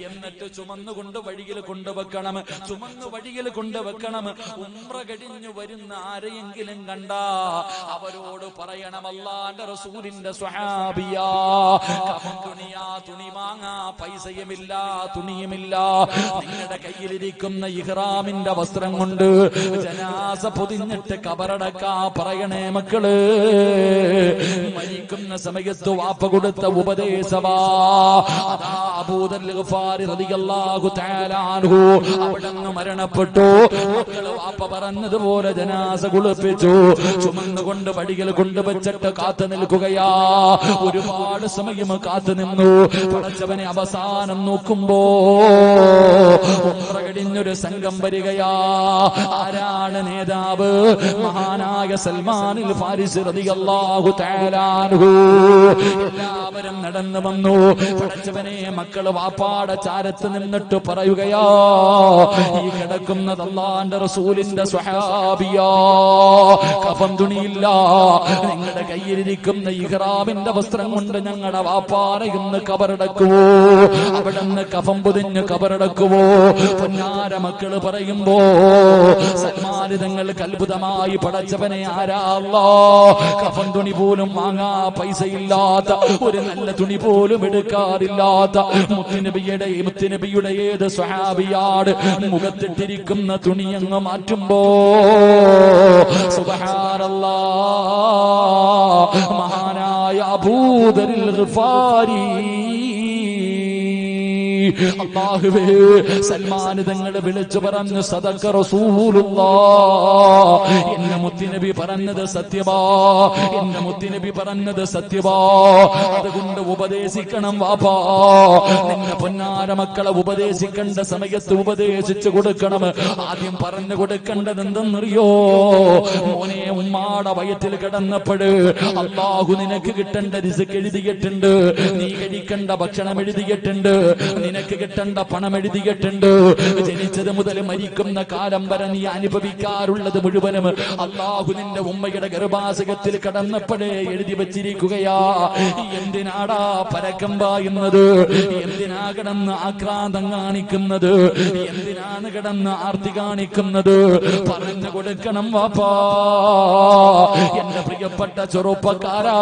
Speaker 1: എന്നിട്ട് ചുമന്നുകൊണ്ട് വഴിയിൽ കൊണ്ടുവെക്കണം, ചുമന്ന് വഴിയിൽ കൊണ്ടുവെക്കണം. ഉംറ കഴിഞ്ഞു വരുന്ന ആരെയെങ്കിലും കണ്ടാ അവരോട് പറയണം, അല്ലാഹുവിന്റെ റസൂലിന്റെ സ്വഹാബിയാ, തുണി വാങ്ങാ പൈസയുമില്ല, തുണിയുമില്ല, നിങ്ങളുടെ കയ്യിലിരിക്കുന്ന ഇഹ്റാമിന്റെ വസ്ത്രം കൊണ്ട് ജനാസ പൊതിഞ്ഞിട്ട് കബറടക്കാ പറയണേ മക്കള്. മരിക്കുന്ന സമയത്ത് വാപ്പ കൊടുത്ത ഉപദേശവാ. അതാ അബൂദർ ഗഫാരി റളിയല്ലാഹു തആല അൻഹു അവിടുന്ന് മരണപ്പെട്ടു. മക്കള് വാപ്പ പറഞ്ഞതുപോലെ ജനാസ കുളിപ്പിച്ചു, ചുമന്നുകൊണ്ട് വടികൾ കൊണ്ടുവച്ചിട്ട് കാത്തു നിൽക്കുകയാ. ഒരുപാട് സമയം കാത്തു നിന്നു. പടച്ചവനെ അവസാനം നോക്കുമ്പോ ഉംറ കഴിഞ്ഞൊരു സംഘം വരികയാ. ആരാണ് നേതാവ്? മഹാനായ സൽമാനുൽ ഫാരിസി റളിയല്ലാഹു തആല അൻഹു. എല്ലാവരും നടന്നു വന്നു. പടച്ചവനെ, മക്കള് വാപ്പാടെ ചാരത്ത് നിന്നിട്ട് പറയുകയാ, ഈ കിടക്കുന്നത് അല്ലാഹുവിന്റെ റസൂലിന്റെ സ്വഹാബിയാ, കഫൻ തുണിയില്ല, നിങ്ങളുടെ കയ്യിലിരിക്കുന്ന ഇഹ്റാമിന്റെ വസ്ത്രം കൊണ്ട് ഞങ്ങളുടെ വാപ്പാനെ ഇന്ന് കബറടക്കുവോ, അവിടെ നിന്ന് കഫൻ പൊതിഞ്ഞ് കബറടക്കുവോ? പൊന്നാര മക്കള് പറയുമ്പോ സൽമാനിതങ്ങൾക്ക് അത്ഭുതമായി, പടച്ചവനെ ആരാ അല്ലാഹ് കഫൻ തുണി പോലും വാങ്ങാ പൈസയില്ലാത്ത, ഒരു നല്ല തുണി പോലും എടുക്കാറില്ലാത്ത മുത്തുനബിയുടെ ഏത് സ്വഹാബിയാണ് മുഖത്തിട്ടിരിക്കുന്ന തുണി അങ്ങ് മാറ്റുമ്പോ സുബ്ഹാനല്ലാഹ്, മഹാനായ അബൂദറിൽ ഗഫാരി അല്ലാഹുവേ, സൽമാൻ തങ്ങളെ വിളിച്ചു പറഞ്ഞു, സദഖ റസൂലുള്ളാഹ്, എന്റെ മുത്തുനബി പറഞ്ഞത് സത്യമാ, എന്റെ മുത്തുനബി പറഞ്ഞത് സത്യമാ. അതുകൊണ്ട് ഉപദേശിക്കണം വാപ്പാ, നിന്റെ പൊന്നാര മക്കളെ ഉപദേശിക്കേണ്ട സമയത്ത് ഉപദേശിച്ചു കൊടുക്കണം. ആദ്യം പറഞ്ഞു കൊടുക്കേണ്ടത് എന്തെന്നറിയോ? മോനെ, ഉമ്മാടെ വയറ്റിൽ കിടന്നപ്പോഴ് അല്ലാഹു നിനക്ക് കിട്ടേണ്ട റിസ്ക് എഴുതിയിട്ടുണ്ട്, നീ കഴിക്കേണ്ട ഭക്ഷണം എഴുതിയിട്ടുണ്ട്, നിനക്ക് കിട്ടേണ്ട പണം എഴുതിയിട്ടുണ്ട്. ജനിച്ചത് മുതൽ മരിക്കുന്ന കാലം വരെ നീ അനുഭവിക്കാറുള്ളത് മുഴുവനും അല്ലാഹു നിന്റെ ഉമ്മയുടെ ഗർഭാശയത്തിൽ കടന്നപ്പോഴേ എഴുതി വച്ചിരിക്കുകയാ. എന്തിനാടാ പരക്കം പായുന്നത്? എന്തിനാ കിടന്ന് ആക്രാന്തം കാണിക്കുന്നത്? എന്തിനാണ് കിടന്ന് ആർത്തി കാണിക്കുന്നത്? പറഞ്ഞു കൊടുക്കണം വാപ്പാ. എന്റെ പ്രിയപ്പെട്ട ചെറുപ്പക്കാരാ,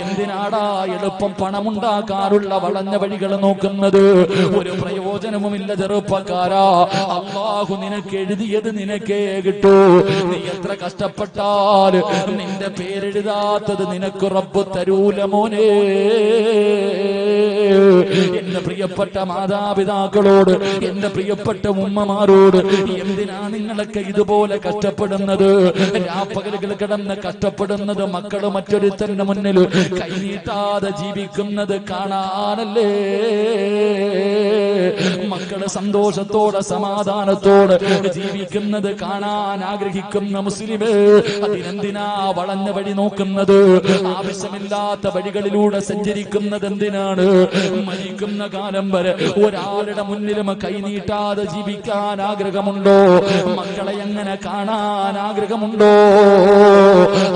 Speaker 1: എന്തിനാടാ എളുപ്പം പണമുണ്ടാക്കാറുള്ള വളഞ്ഞ വഴികൾ നോക്കുന്നത്? ഒരു പ്രയോജനവുമില്ല ചെറുപ്പക്കാരാ. അല്ലാഹു നിനക്ക് എഴുതിയത് നിനക്കേ കിട്ടൂ. നീ എത്ര കഷ്ടപ്പെട്ടാൽ നിന്റെ പേരെഴുതാത്തത് നിനക്ക് റബ്ബ് തരൂല മോനെ. എന്റെ പ്രിയപ്പെട്ട മാതാപിതാക്കളോട്, എന്റെ പ്രിയപ്പെട്ട ഉമ്മമാരോട്, എന്തിനാ നിങ്ങളൊക്കെ ഇതുപോലെ കഷ്ടപ്പെടുന്നത്? രാപ്പകലുകൾ കിടന്ന് കഷ്ടപ്പെടുന്നത് മക്കള് മറ്റൊരുത്തന്റെ മുന്നിൽ കൈനീട്ടാതെ ജീവിക്കുന്നത് കാണാനല്ലേ? മക്കള് സന്തോഷത്തോടെ സമാധാനത്തോടെ ജീവിക്കുന്നത് കാണാൻ ആഗ്രഹിക്കുന്ന മുസ്ലിമേ, അതിനെന്തിനാ വളഞ്ഞ വഴി നോക്കുന്നത്? ആവശ്യമില്ലാത്ത വഴികളിലൂടെ സഞ്ചരിക്കുന്നത് എന്തിനാണ്? മരിക്കുന്ന കാലം വരെ ഒരാളുടെ മുന്നിലും കൈനീട്ടാതെ ജീവിക്കാൻ ആഗ്രഹമുണ്ടോ? മക്കളെ എങ്ങനെ കാണാൻ ആഗ്രഹമുണ്ടോ?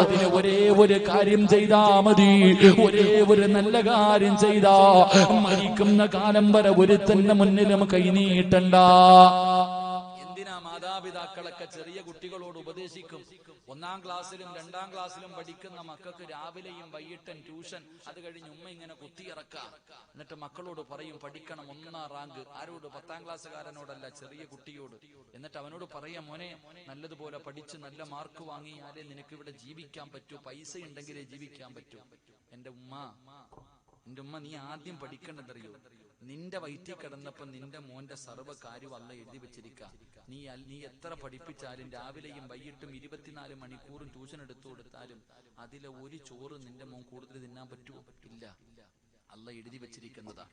Speaker 1: അതിന് ഒരേ ഒരു കാര്യം ചെയ്താ മതി, ഒരേ ഒരു നല്ല കാര്യം ചെയ്താ മരിക്കുന്ന കാലം വരെ ഒരുത്തന്റെ മുന്നിലും കൈനീട്ടണ്ട. എന്തിനാ മാതാപിതാക്കളൊക്കെ ചെറിയ കുട്ടികളോട് ഉപദേശിക്കും? 1-ാം ക്ലാസ്സിലും 2-ാം ക്ലാസ്സിലും പഠിക്കുന്ന മക്കൾക്ക് രാവിലെയും വൈകിട്ടും ട്യൂഷൻ, അത് കഴിഞ്ഞ് ഉമ്മ ഇങ്ങനെ കുത്തിയിറക്കാം. എന്നിട്ട് മക്കളോട് പറയും പഠിക്കണം, 1-ാം റാങ്ക്. ആരോട്? 10-ാം ക്ലാസ്സുകാരനോടല്ല, ചെറിയ കുട്ടിയോട്. എന്നിട്ട് അവനോട് പറയാം, മോനെ നല്ലതുപോലെ പഠിച്ച് നല്ല മാർക്ക് വാങ്ങിയാലേ നിനക്ക് ഇവിടെ ജീവിക്കാൻ പറ്റൂ, പൈസ ഉണ്ടെങ്കിലേ ജീവിക്കാൻ പറ്റൂ. എന്റെ ഉമ്മ നീ ആദ്യം പഠിക്കേണ്ടതറിയോ? നിന്റെ വയറ്റിൽ കിടന്നപ്പോ നിന്റെ മോന്റെ സർവ്വ കാര്യം അല്ല എഴുതി വെച്ചിരിക്ക. നീ എത്ര പഠിപ്പിച്ചാലും രാവിലെയും വൈകിട്ടും 24 മണിക്കൂറും ട്യൂഷൻ എടുത്തു കൊടുത്താലും അതിലെ ഒരു ചോറ് നിന്റെ മോൻ കൂടുതൽ തിന്നാൻ പറ്റുമോ? ഇല്ല. അല്ല എഴുതി വെച്ചിരിക്കുന്നതാ.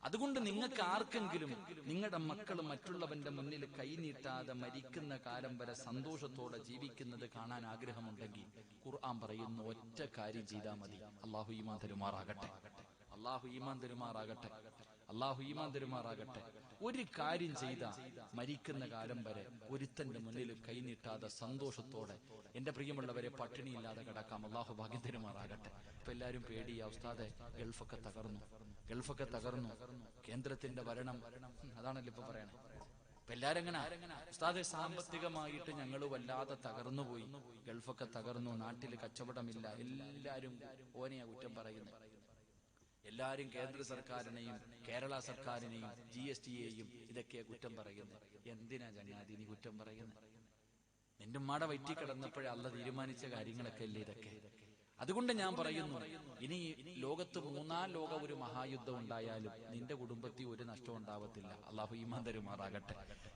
Speaker 1: അതുകൊണ്ട് നിങ്ങൾക്ക് ആർക്കെങ്കിലും നിങ്ങളുടെ മക്കൾ മറ്റുള്ളവന്റെ മുന്നിൽ കൈനീട്ടാതെ മരിക്കുന്ന കാലം വരെ സന്തോഷത്തോടെ ജീവിക്കുന്നത് കാണാൻ ആഗ്രഹമുണ്ടെങ്കിൽ ഖുർആൻ പറയുന്ന ഒറ്റ കാര്യം ചെയ്താൽ മതി. അള്ളാഹു ഈമാൻ തരുമാറാകട്ടെ. അള്ളാഹു ഈമാൻ തരുമാറാകട്ടെ. അള്ളാഹു ഈമാൻ തരുമാറാകട്ടെ. ഒരു കാര്യം ചെയ്ത മരിക്കുന്ന കാലം വരെ ഒരുത്തന്റെ മുന്നിൽ കൈനീട്ടാതെ സന്തോഷത്തോടെ എന്റെ പ്രിയമുള്ളവരെ പട്ടിണിയില്ലാതെ കിടക്കാം. അള്ളാഹു ഭാഗ്യം തരുമാറാകട്ടെ. ഇപ്പൊ എല്ലാരും പേടിയാ ഉസ്താദെ, ഗൾഫൊക്കെ തകർന്നു, കേന്ദ്രത്തിന്റെ ഭരണം അതാണല്ലോ ഇപ്പൊ പറയണേ. ഇപ്പൊ എല്ലാരും എങ്ങനെ ഉസ്താദെ, സാമ്പത്തികമായിട്ട് ഞങ്ങൾ വല്ലാതെ തകർന്നുപോയി, ഗൾഫൊക്കെ തകർന്നു, നാട്ടിൽ കച്ചവടമില്ല, എല്ലാരും ഓനെയാ കുറ്റം പറയുന്നത്. എല്ലാരും കേന്ദ്ര സർക്കാരിനെയും കേരള സർക്കാരിനെയും GSTയെയും ഇതൊക്കെയാ കുറ്റം പറയുന്നത്. എന്തിനാ ചങ്ങാതി നീ കുറ്റം പറയുന്നത്? നിന്റെ ഉമ്മാടെ വയറ്റിൽ കിടന്നപ്പോഴേ അല്ല തീരുമാനിച്ച കാര്യങ്ങളൊക്കെ അല്ലേ ഇതൊക്കെ. അതുകൊണ്ട് ഞാൻ പറയുന്നു, ഇനി ലോകത്ത് 3-ാം ലോക ഒരു മഹായുദ്ധം ഉണ്ടായാലും നിന്റെ കുടുംബത്തിൽ ഒരു നഷ്ടം ഉണ്ടാവത്തില്ല. അള്ളാഹു ഈമാൻ തരുമാറാകട്ടെ.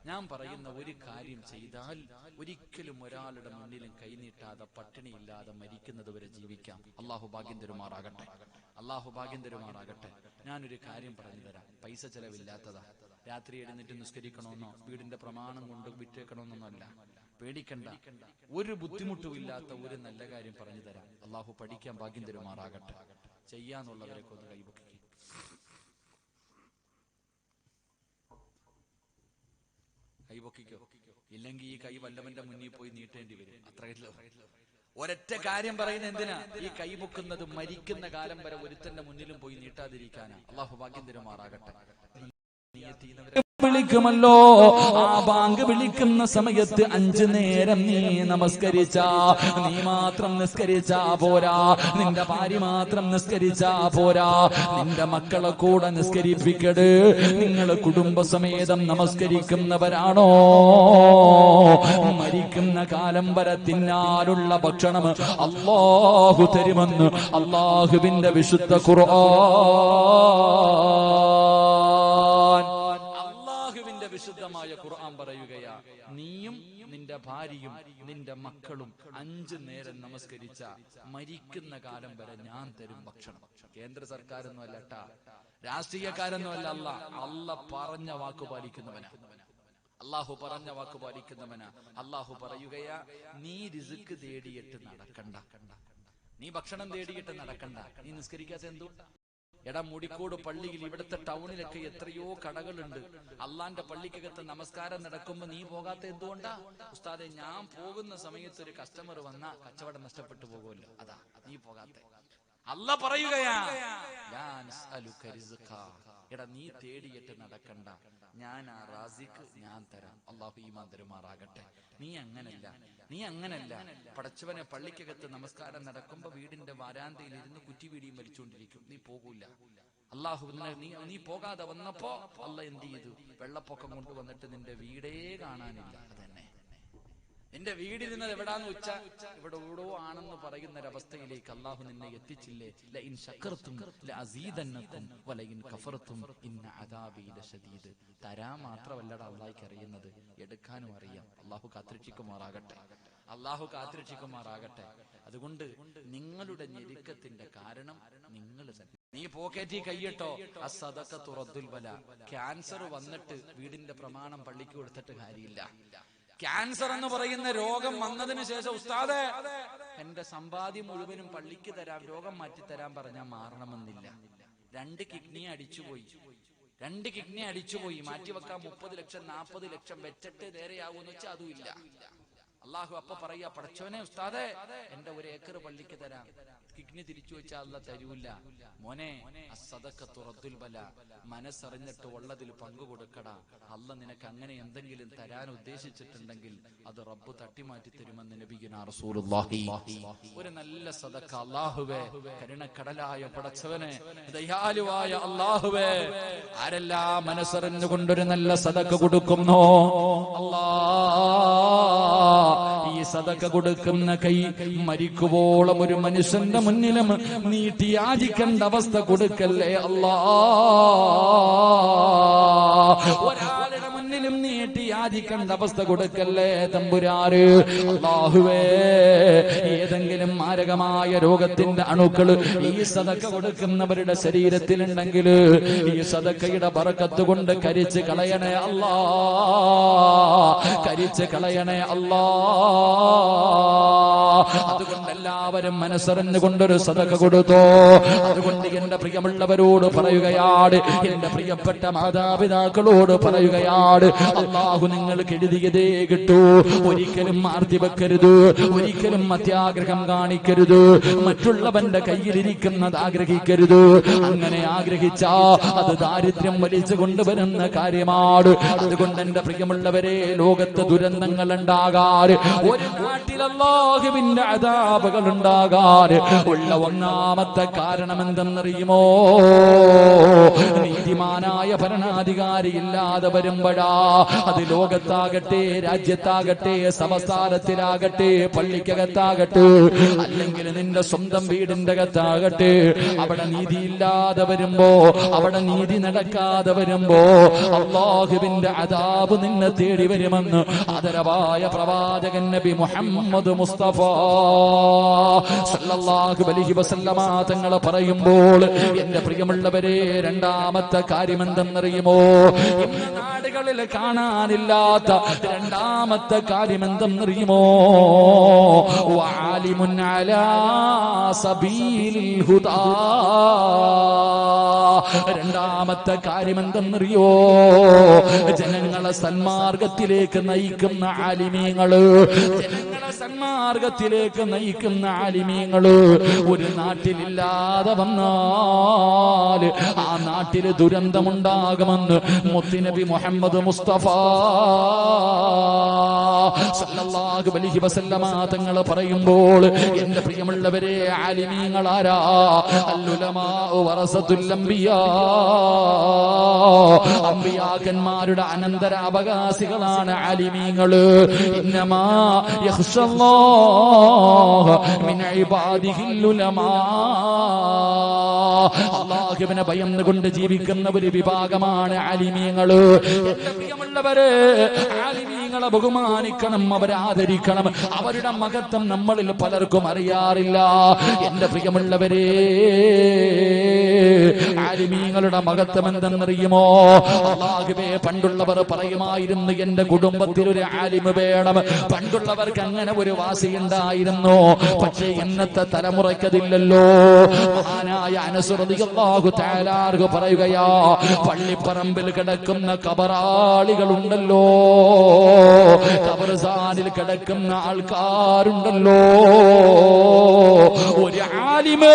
Speaker 1: ഞാൻ പറയുന്ന ഒരു കാര്യം ചെയ്താൽ ഒരിക്കലും ഒരാളുടെ മുന്നിലും കൈനീട്ടാതെ പട്ടിണിയില്ലാതെ മരിക്കുന്നത് വരെ ജീവിക്കാം. അള്ളാഹു ഭാഗ്യം തരുമാറാകട്ടെ. അള്ളാഹു ഭാഗ്യം തരുമാറാകട്ടെ. ഞാനൊരു കാര്യം പറഞ്ഞു തരാം. പൈസ ചെലവില്ലാത്തതാ. രാത്രി എഴുന്നേറ്റ് നിസ്കരിക്കണമെന്നോ വീടിന്റെ പ്രമാണം കൊണ്ട് വിറ്റേക്കണമെന്നൊന്നല്ല. പേടിക്കണ്ട. ഒരു ബുദ്ധിമുട്ടുമില്ലാത്ത ഒരു നല്ല കാര്യം പറഞ്ഞു തരാം. അള്ളാഹു പഠിക്കാൻ ഭാഗ്യം തരുമാറാകട്ടെ. ചെയ്യാന്നുള്ളവരൊക്കെ ഒന്ന് കൈപൊക്കി. കൈപൊക്കിക്കോ. ഇല്ലെങ്കിൽ ഈ കൈ വല്ലവന്റെ മുന്നിൽ പോയി നീട്ടേണ്ടി വരും. അത്രയല്ലോ. ഒരൊറ്റ കാര്യം പറയുന്ന എന്തിനാ? ഈ കൈ പൊക്കുന്നത് മരിക്കുന്ന കാലം വരെ ഒരുത്തന്റെ മുന്നിലും പോയി നീട്ടാതിരിക്കാനാ. അള്ളാഹു ഭാഗ്യം തരുമാറാകട്ടെ. വിളിക്കുമല്ലോ, ആ ബാങ്ക് വിളിക്കുന്ന സമയത്ത് 5 നേരം നീ നമസ്കരിച്ചാ, നീ മാത്രം നിസ്കരിച്ചാ പോരാ, നിന്റെ ഭാര്യ മാത്രം നിസ്കരിച്ചാ പോരാ, നിന്റെ മക്കളെ കൂടെ നിസ്കരിപ്പിക്കട്. നിങ്ങൾ കുടുംബസമേതം നമസ്കരിക്കുന്നവരാണോ? മരിക്കുന്ന കാലം വരെ തിന്നാനുള്ള ഭക്ഷണം അല്ലാഹു തരുമെന്ന് അല്ലാഹുവിന്റെ വിശുദ്ധ വിശുദ്ധമായ ഖുർആൻ പറയുകയാ, നീയും നിന്റെ ഭാര്യയും നിന്റെ മക്കളും 5 നേരം നമസ്കരിച്ച മരിക്കുന്ന കാലം വരെ ഞാൻ തരും ഭക്ഷണം. കേന്ദ്ര സർക്കാരൊന്നും അല്ലട്ടാ, രാഷ്ട്രീയക്കാരൊന്നും അല്ല. അല്ല പറഞ്ഞ വാക്ക് പാലിക്കുന്നവനാ. അള്ളാഹു പറഞ്ഞ വാക്ക് പാലിക്കുന്നവനാ. അള്ളാഹു പറയുകയാ, നീ റിസ്ക് തേടിയിട്ട് നടക്കണ്ട, നീ ഭക്ഷണം തേടിയിട്ട് നടക്കണ്ട. നീ നിസ്കരിക്കാത്ത എന്തുകൊണ്ടാ? എടാ, മുടിക്കോട് പള്ളിയിൽ ഇവിടുത്തെ ടൗണിലൊക്കെ എത്രയോ കടകളുണ്ട്. അള്ളാന്റെ പള്ളിക്കകത്ത് നമസ്കാരം നടക്കുമ്പോ നീ പോകാത്ത എന്തുകൊണ്ടാ? ഉസ്താദെ, ഞാൻ പോകുന്ന സമയത്ത് ഒരു കസ്റ്റമർ വന്നാ കച്ചവടം നഷ്ടപ്പെട്ടു പോകുമല്ലോ, അതാ നീ പോകാത്ത. അല്ല പറയുകയാ, എടാ നീ തേടിയിട്ട് നടക്കണ്ട, ഞാൻ ആ റാസിഖ് ഞാൻ തരാം. അള്ളാഹു ഈമാൻ തരുമാറാകട്ടെ. നീ അങ്ങനല്ല. പടച്ചവനെ പള്ളിക്കകത്ത് നമസ്കാരം നടക്കുമ്പോ വീടിന്റെ വരാന്തയിൽ ഇരുന്ന് കുറ്റിവീടിയും വലിച്ചുകൊണ്ടിരിക്കും, നീ പോകൂല. അള്ളാഹു നീ പോകാതെ വന്നപ്പോ അല്ല എന്ത് ചെയ്തു? വെള്ളപ്പൊക്കം കൊണ്ടുവന്നിട്ട് നിന്റെ വീടേ കാണാനില്ല. അതന്നെ, നിന്റെ വീടിരുന്നത് എവിടാന്ന് വെച്ചാൽ ഇവിടെ എവിടോ ആണെന്ന് പറയുന്ന ഒരവസ്ഥയിലേക്ക് അള്ളാഹു നിന്നെ എത്തിച്ചില്ലേ? ലഇൻ ശകർതും ലഅസീദന്നകും വലഇൻ കഫർതും ഇന്ന അദാബി ലശദീദ്. തരാൻ മാത്രമല്ലടാ അള്ളാഹ്ക്ക് അറിയുന്നത്, എടുക്കാനും അറിയാം. അള്ളാഹു കാത്തിരക്ഷിക്കുമാറാകട്ടെ. അള്ളാഹു കാത്തിരക്ഷിക്കുമാറാകട്ടെ. അതുകൊണ്ട് നിങ്ങളുടെ ഞെരുക്കത്തിന്റെ കാരണം നിങ്ങൾ തന്നെ. നീ പോക്കറ്റിൽ കൈയിട്ടോ, അസ്സദഖത്തു റദ്ദുൽ ബലാ. ക്യാൻസർ വന്നിട്ട് വീടിന്റെ പ്രമാണം പള്ളിക്ക് കൊടുത്തിട്ട് കാര്യമില്ല. ക്യാൻസർ എന്ന് പറയുന്ന രോഗം വന്നതിന് ശേഷം ഉസ്താദേ എന്റെ സമ്പാദ്യം മുഴുവനും പള്ളിക്ക് തരാം, രോഗം മാറ്റിത്തരാൻ പറഞ്ഞാൽ മാറണമെന്നില്ല. 2 കിഡ്നി അടിച്ചുപോയി മാറ്റിവെക്കാൻ 30 ലക്ഷം 40 ലക്ഷം വെച്ചിട്ട് നേരെയാകുമെന്ന് വെച്ചാൽ അതും ഇല്ല. അള്ളാഹു അപ്പൊ പറയാ, പടച്ചോനെ ഉസ്താദേ എന്റെ 1 ഏക്കർ പള്ളിക്ക് തരാം. കിഡ്നി തിരിച്ചു വെച്ചാൽ അല്ല തരൂല്ല. മോനെ, അസ്സദഖത്തു റദ്ദുൽ ബലാ. മനസ്സറിഞ്ഞിട്ട് ഉള്ളതിൽ പങ്കു കൊടുക്കടാ. അല്ല നിനക്ക് അങ്ങനെ എന്തെങ്കിലും തരാൻ ഉദ്ദേശിച്ചിട്ടുണ്ടെങ്കിൽ അത് റബ്ബ് തട്ടിമാറ്റി തരുമെന്ന് നബിയുനാ റസൂലുള്ളാഹി. ഒരു നല്ല സദഖ അല്ലാഹുവേ, കരുണക്കടലായ പടച്ചവനെ, ദയാലുവായ അല്ലാഹുവേ, ആരെല്ലാം മനസ്സറിഞ്ഞുകൊണ്ടൊരു നല്ല സദഖ കൊടുക്കുന്നോ അല്ലാഹ് ഈ സദക്ക കൊടുക്കുന്ന കൈ മരിക്കുവോളം ഒരു മനുഷ്യന്റെ മുന്നിലും നീട്ടി യാചിക്കേണ്ട അവസ്ഥ കൊടുക്കല്ലേ അല്ലാ. ഒരാളുടെ മുന്നിലും നീട്ടി യാചിക്കേണ്ട അവസ്ഥ കൊടുക്കല്ലേ തമ്പുരാര്. അല്ലാഹുവേ, ഏതെങ്കിലും മാരകമായ രോഗത്തിന്റെ അണുക്കൾ ഈ സദക്ക കൊടുക്കുന്നവരുടെ ശരീരത്തിലുണ്ടെങ്കിൽ ഈ സദക്കയുടെ ബറക്കത്ത് കൊണ്ട് കരിച്ച് കളയണേ അല്ലാ, കരിച്ച് കളയണേ അല്ലാ. അതുകൊണ്ട് എല്ലാവരും മനസ്സറിഞ്ഞുകൊണ്ടൊരു സദക്ക കൊടുത്തോ. അതുകൊണ്ട് എന്റെ പ്രിയമുള്ളവരോട് പറയുകയാണ്, എന്റെ പ്രിയപ്പെട്ട മാതാപിതാക്കളോട് പറയുകയാണ്, അല്ലാഹു നിങ്ങൾക്ക് എഴുതിയതേ കിട്ടൂ. ഒരിക്കലും ആർത്തി വെക്കരുത്, ഒരിക്കലും അത്യാഗ്രഹം കാണിക്കരുത്, മറ്റുള്ളവന്റെ കയ്യിലിരിക്കുന്നത് ആഗ്രഹിക്കരുത്. അങ്ങനെ ആഗ്രഹിച്ചാ അത് ദാരിദ്ര്യം വലിച്ചു കൊണ്ടുവരുന്ന കാര്യമാണ്. അതുകൊണ്ട് എന്റെ പ്രിയമുള്ളവരെ, ലോകത്ത് ദുരന്തങ്ങൾ ഉണ്ടാകാറ്, ഒരു നാട്ടിൽ അല്ലാഹുവിന്റെ അദാബുകൾ ഉണ്ടാകാറ് ഉള്ള ഒന്നാമത്തെ കാരണം എന്തെന്നറിയുമോ? നീതിമാനായ ഭരണാധികാരി ഇല്ലാതെ വരുമ്പോഴാ. അത് ലോകത്താകട്ടെ, രാജ്യത്താകട്ടെ, സംസ്ഥാനത്തിലാകട്ടെ, പള്ളിക്കകത്താകട്ടെ, അല്ലെങ്കിൽ നിന്റെ സ്വന്തം വീടിന്റെ അകത്താകട്ടെ, അവിടെ നീതിയില്ലാതെ വരുമ്പോ, അവിടെ നീതി നടക്കാതെ വരുമ്പോ അല്ലാഹുവിന്റെ അദാബ് നിന്നെ തേടി വരുമെന്ന് ആദരവായ പ്രവാചകൻ നബി മുഹമ്മദ് മുസ്തഫ സല്ലല്ലാഹു അലൈഹി വസല്ലമ തങ്ങൾ പറയുമ്പോൾ, എന്റെ പ്രിയമുള്ളവരെ, രണ്ടാമത്തെ കാര്യം എന്തെന്നറിയുമോ? ഇന്ന് നാടുകളിൽ കാണാനില്ലാത്ത രണ്ടാമത്തെ കാര്യം എന്തെന്നറിയുമോ? വആലിമുൻ അലാ സബീലിൽ ഹുദാ. രണ്ടാമത്തെ കാര്യം എന്തെന്നറിയോ? ജനങ്ങളെ സന്മാർഗത്തിലേക്ക് നയിക്കുന്ന ആലിമീങ്ങള്, ജനങ്ങളെ സന്മാർഗത്തിലേക്ക് നയിക്കുന്ന ആലിമീങ്ങള് ഒരു നാട്ടിലില്ലാതെ വന്നാൽ ആ നാട്ടില് ദുരന്തമുണ്ടാകുമെന്ന് മുത്തുനബി മുഹമ്മദ് മുസ്തഫ സല്ലല്ലാഹു അലൈഹി വസല്ലമ തങ്ങൾ പറയുമ്പോൾ, എന്റെ പ്രിയമുള്ളവരെ, ആലിമീങ്ങൾ ആരാ? അൽഉലമാ വറസത്തുൽ അംബിയാ. അംബിയാക്കന്മാരുടെ അനന്തര അവകാശികളാണ് ആലിമീങ്ങള്. ഇന്നമാ യഖ്ശല്ലാഹ മിൻ ഇബാദിഹിൽ ഉലമാ. അല്ലാഹുവിനെ ഭയന്നുകൊണ്ട് ജീവിക്കുന്ന ഒരു വിഭാഗമാണ് ആലിമീങ്ങള്. എന്റെ പ്രിയമുള്ളവരെ, ആലിമീങ്ങളെ ബഹുമാനിക്കണം, അവരെ ആദരിക്കണം. അവരുടെ മഹത്വം നമ്മളിൽ പലർക്കും അറിയാറില്ല. എന്റെ പ്രിയമുള്ളവരെ, ആലിമീങ്ങളുടെ മഹത്വം എന്തെന്നറിയുമോ? അല്ലാഹുവേ, പണ്ടുള്ളവർ പറയുമായിരുന്നു, എന്റെ കുടുംബത്തിൽ ഒരു ആലിമ് വേണം. പണ്ടുള്ളവർക്ക് അങ്ങനെ ഒരു വാശിയുണ്ടായിരുന്നു. പക്ഷേ ഇന്നത്തെ തലമുറയ്ക്കതില്ലല്ലോ. മഹാനായ അനസ് റളിയല്ലാഹു തആല അൻഹു പറയുകയാ, പള്ളിപ്പറമ്പിൽ കിടക്കുന്ന കബറാളികളുണ്ടല്ലോ, ഖബർസ്ഥാനിൽ കിടക്കുന്ന ആൾക്കാരുണ്ടല്ലോ, ഒരു ആലിമ്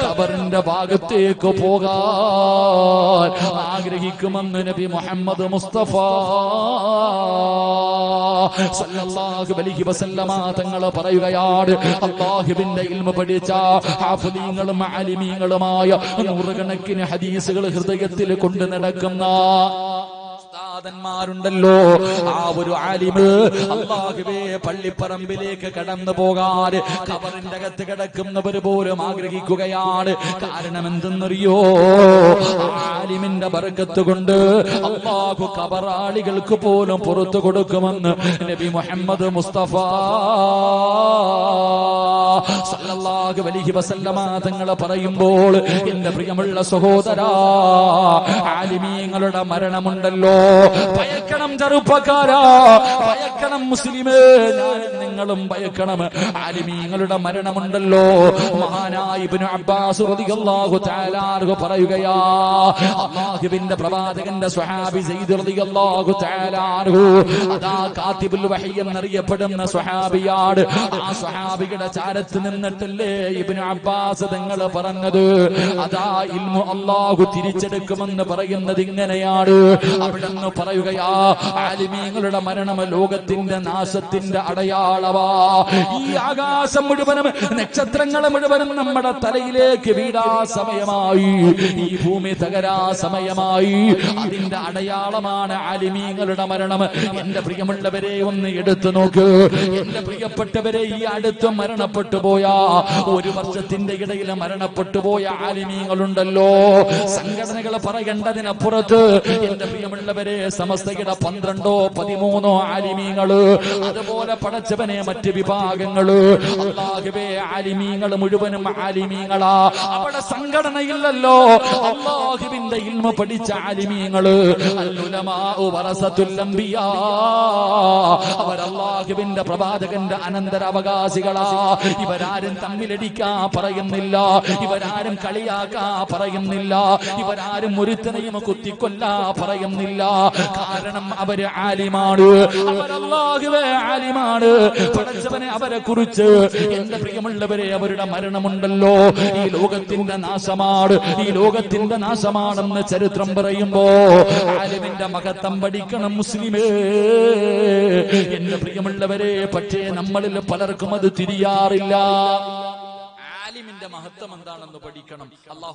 Speaker 1: ഖബറിന്റെ ഭാഗത്തേക്ക് പോകാൻ ആഗ്രഹിക്കുമെന്ന് നബി മുഹമ്മദ് മുസ്തഫ സല്ലല്ലാഹു അലൈഹി വസല്ലമ തങ്ങൾ പറയുകയാണ്, അല്ലാഹുവിന്റെ ഇൽമു പഠിച്ച ഹാഫിളീങ്ങളും ആലിമീങ്ങളുമായ നൂറുകണക്കിന് ഹദീസുകൾ ഹൃദയത്തിൽ കൊണ്ടു നടക്കുന്ന ഉസ്താദന്മാരുണ്ടല്ലോ, ആ ഒരു ആലിമ് അല്ലാഹുവേ പള്ളിപ്പറമ്പിലേക്ക് കടന്നു പോകാൻ ഖബറിന്റെ അകത്ത് കിടക്കുന്നവർ പോലും ആഗ്രഹിക്കുകയാണ്. കാരണം എന്തെന്നറിയോ? ആലിമിന്റെ ബർക്കത്ത് കൊണ്ട് അല്ലാഹു ഖബറാളികൾക്ക് പോലും പുറത്തു കൊടുക്കുമെന്ന് നബി മുഹമ്മദ് മുസ്തഫ സല്ലല്ലാഹു അലൈഹി വസല്ലമ തങ്ങൾ പറയുമ്പോൾ, എന്റെ പ്രിയമുള്ള സഹോദരാ, ആലിമീങ്ങളുടെ മരണമുണ്ടല്ലോ, ഭയക്കണം ചെറുപ്പക്കാരാ, ഭയക്കണം മുസ്ലിമേ, ഞാനും നിങ്ങളും ഭയക്കണം. ആലിമീങ്ങളുടെ മരണമുണ്ടല്ലോ. മഹാനായ ഇബ്നു അബ്ബാസ് റളിയല്ലാഹു തആല അൻഹു പറയുകയാ, അല്ലാഹുവിന്റെ പ്രവാചകന്റെ സ്വഹാബി സയ്യിദ് റളിയല്ലാഹു തആല അൻഹു, അതാ കാതിബുൽ വഹി എന്നറിയപ്പെടുന്ന സ്വഹാബിയാണ്. ആ സ്വഹാബിയുടെ ചാരത്ത് നിന്നിട്ടല്ലേ ഇബ്നു അബ്ബാസ് തങ്ങൾ പറഞ്ഞത്, അതാ ഇൽമു അല്ലാഹു തിരിച്ചെടുക്കുമെന്ന് പറയുന്നത് ഇങ്ങനെയാണ്. അവിടുന്ന് പറയുകയാ, ആലിമീങ്ങളുടെ മരണം ലോകത്തിന്റെ നാശത്തിന്റെ അടയാളവാ. ഈ ആകാശം മുഴുവനും നക്ഷത്രങ്ങൾ മുഴുവനും നമ്മുടെ തലയിലേക്ക് വീടാ സമയമായി, ഈ ഭൂമി തകരാ സമയമായി. അതിന്റെ അടയാളമാണ് ആലിമീങ്ങളുടെ മരണം. എന്റെ പ്രിയമുള്ളവരെ ഒന്ന് എടുത്തു നോക്ക്. എന്റെ പ്രിയപ്പെട്ടവരെ, ഈ അടുത്ത് മരണപ്പെട്ടു പോയ, ഒരു വർഷത്തിന്റെ ഇടയിൽ മരണപ്പെട്ടു പോയ ആലിമീങ്ങളുണ്ടല്ലോ. സംഘടനകൾ പറയേണ്ടതിനപ്പുറത്ത് എന്റെ പ്രിയമുള്ളവരെ, സമസ്തയുടെ 12 13 ആലിമീങ്ങള്, അതുപോലെ പടച്ചവനെ മറ്റ് വിഭാഗങ്ങള്, അല്ലാഹുവേ ആലിമീങ്ങൾ മുഴുവനും ആലിമീങ്ങളാ. അവിടെ സംഘടനയില്ലല്ലോ. അല്ലാഹുവിന്റെ ഇൽമ പഠിച്ച ആലിമീങ്ങള്, അൽഉലമാഉ വറസത്തുൽ അംബിയാ, അവർ അല്ലാഹുവിന്റെ പ്രവാചകന്റെ അനന്തരാവകാശികളാ. ഇവരാരും തമ്മിലടിക്കാ പറയുന്നില്ല, ഇവരാരും കളിയാക്കാ പറയുന്നില്ല, ഇവരാരും ഒരുത്തനെയും കുത്തിക്കൊല്ലാ പറയുന്നില്ല. കാരണം അവര് ആലിമാണ്, അവരല്ലാഹുവേ ആലിമാണ്. പടച്ചവനെ അവരെ കുറിച്ച് എന്റെ പ്രിയമുള്ളവരെ, അവരുടെ മരണമുണ്ടല്ലോ ഈ ലോകത്തിന്റെ നാശമാണ്, ഈ ലോകത്തിന്റെ നാശമാണെന്ന് ചരിത്രം പറയുമ്പോ ആലിമിന്റെ മഹത്വം പഠിക്കണം മുസ്ലിമേ, എന്റെ പ്രിയമുള്ളവരെ. പക്ഷേ നമ്മളിൽ പലർക്കും അത് തിരിയാറില്ല. ആലിമിന്റെ മഹത്വം എന്താണെന്ന് പഠിക്കണം. അല്ലാഹു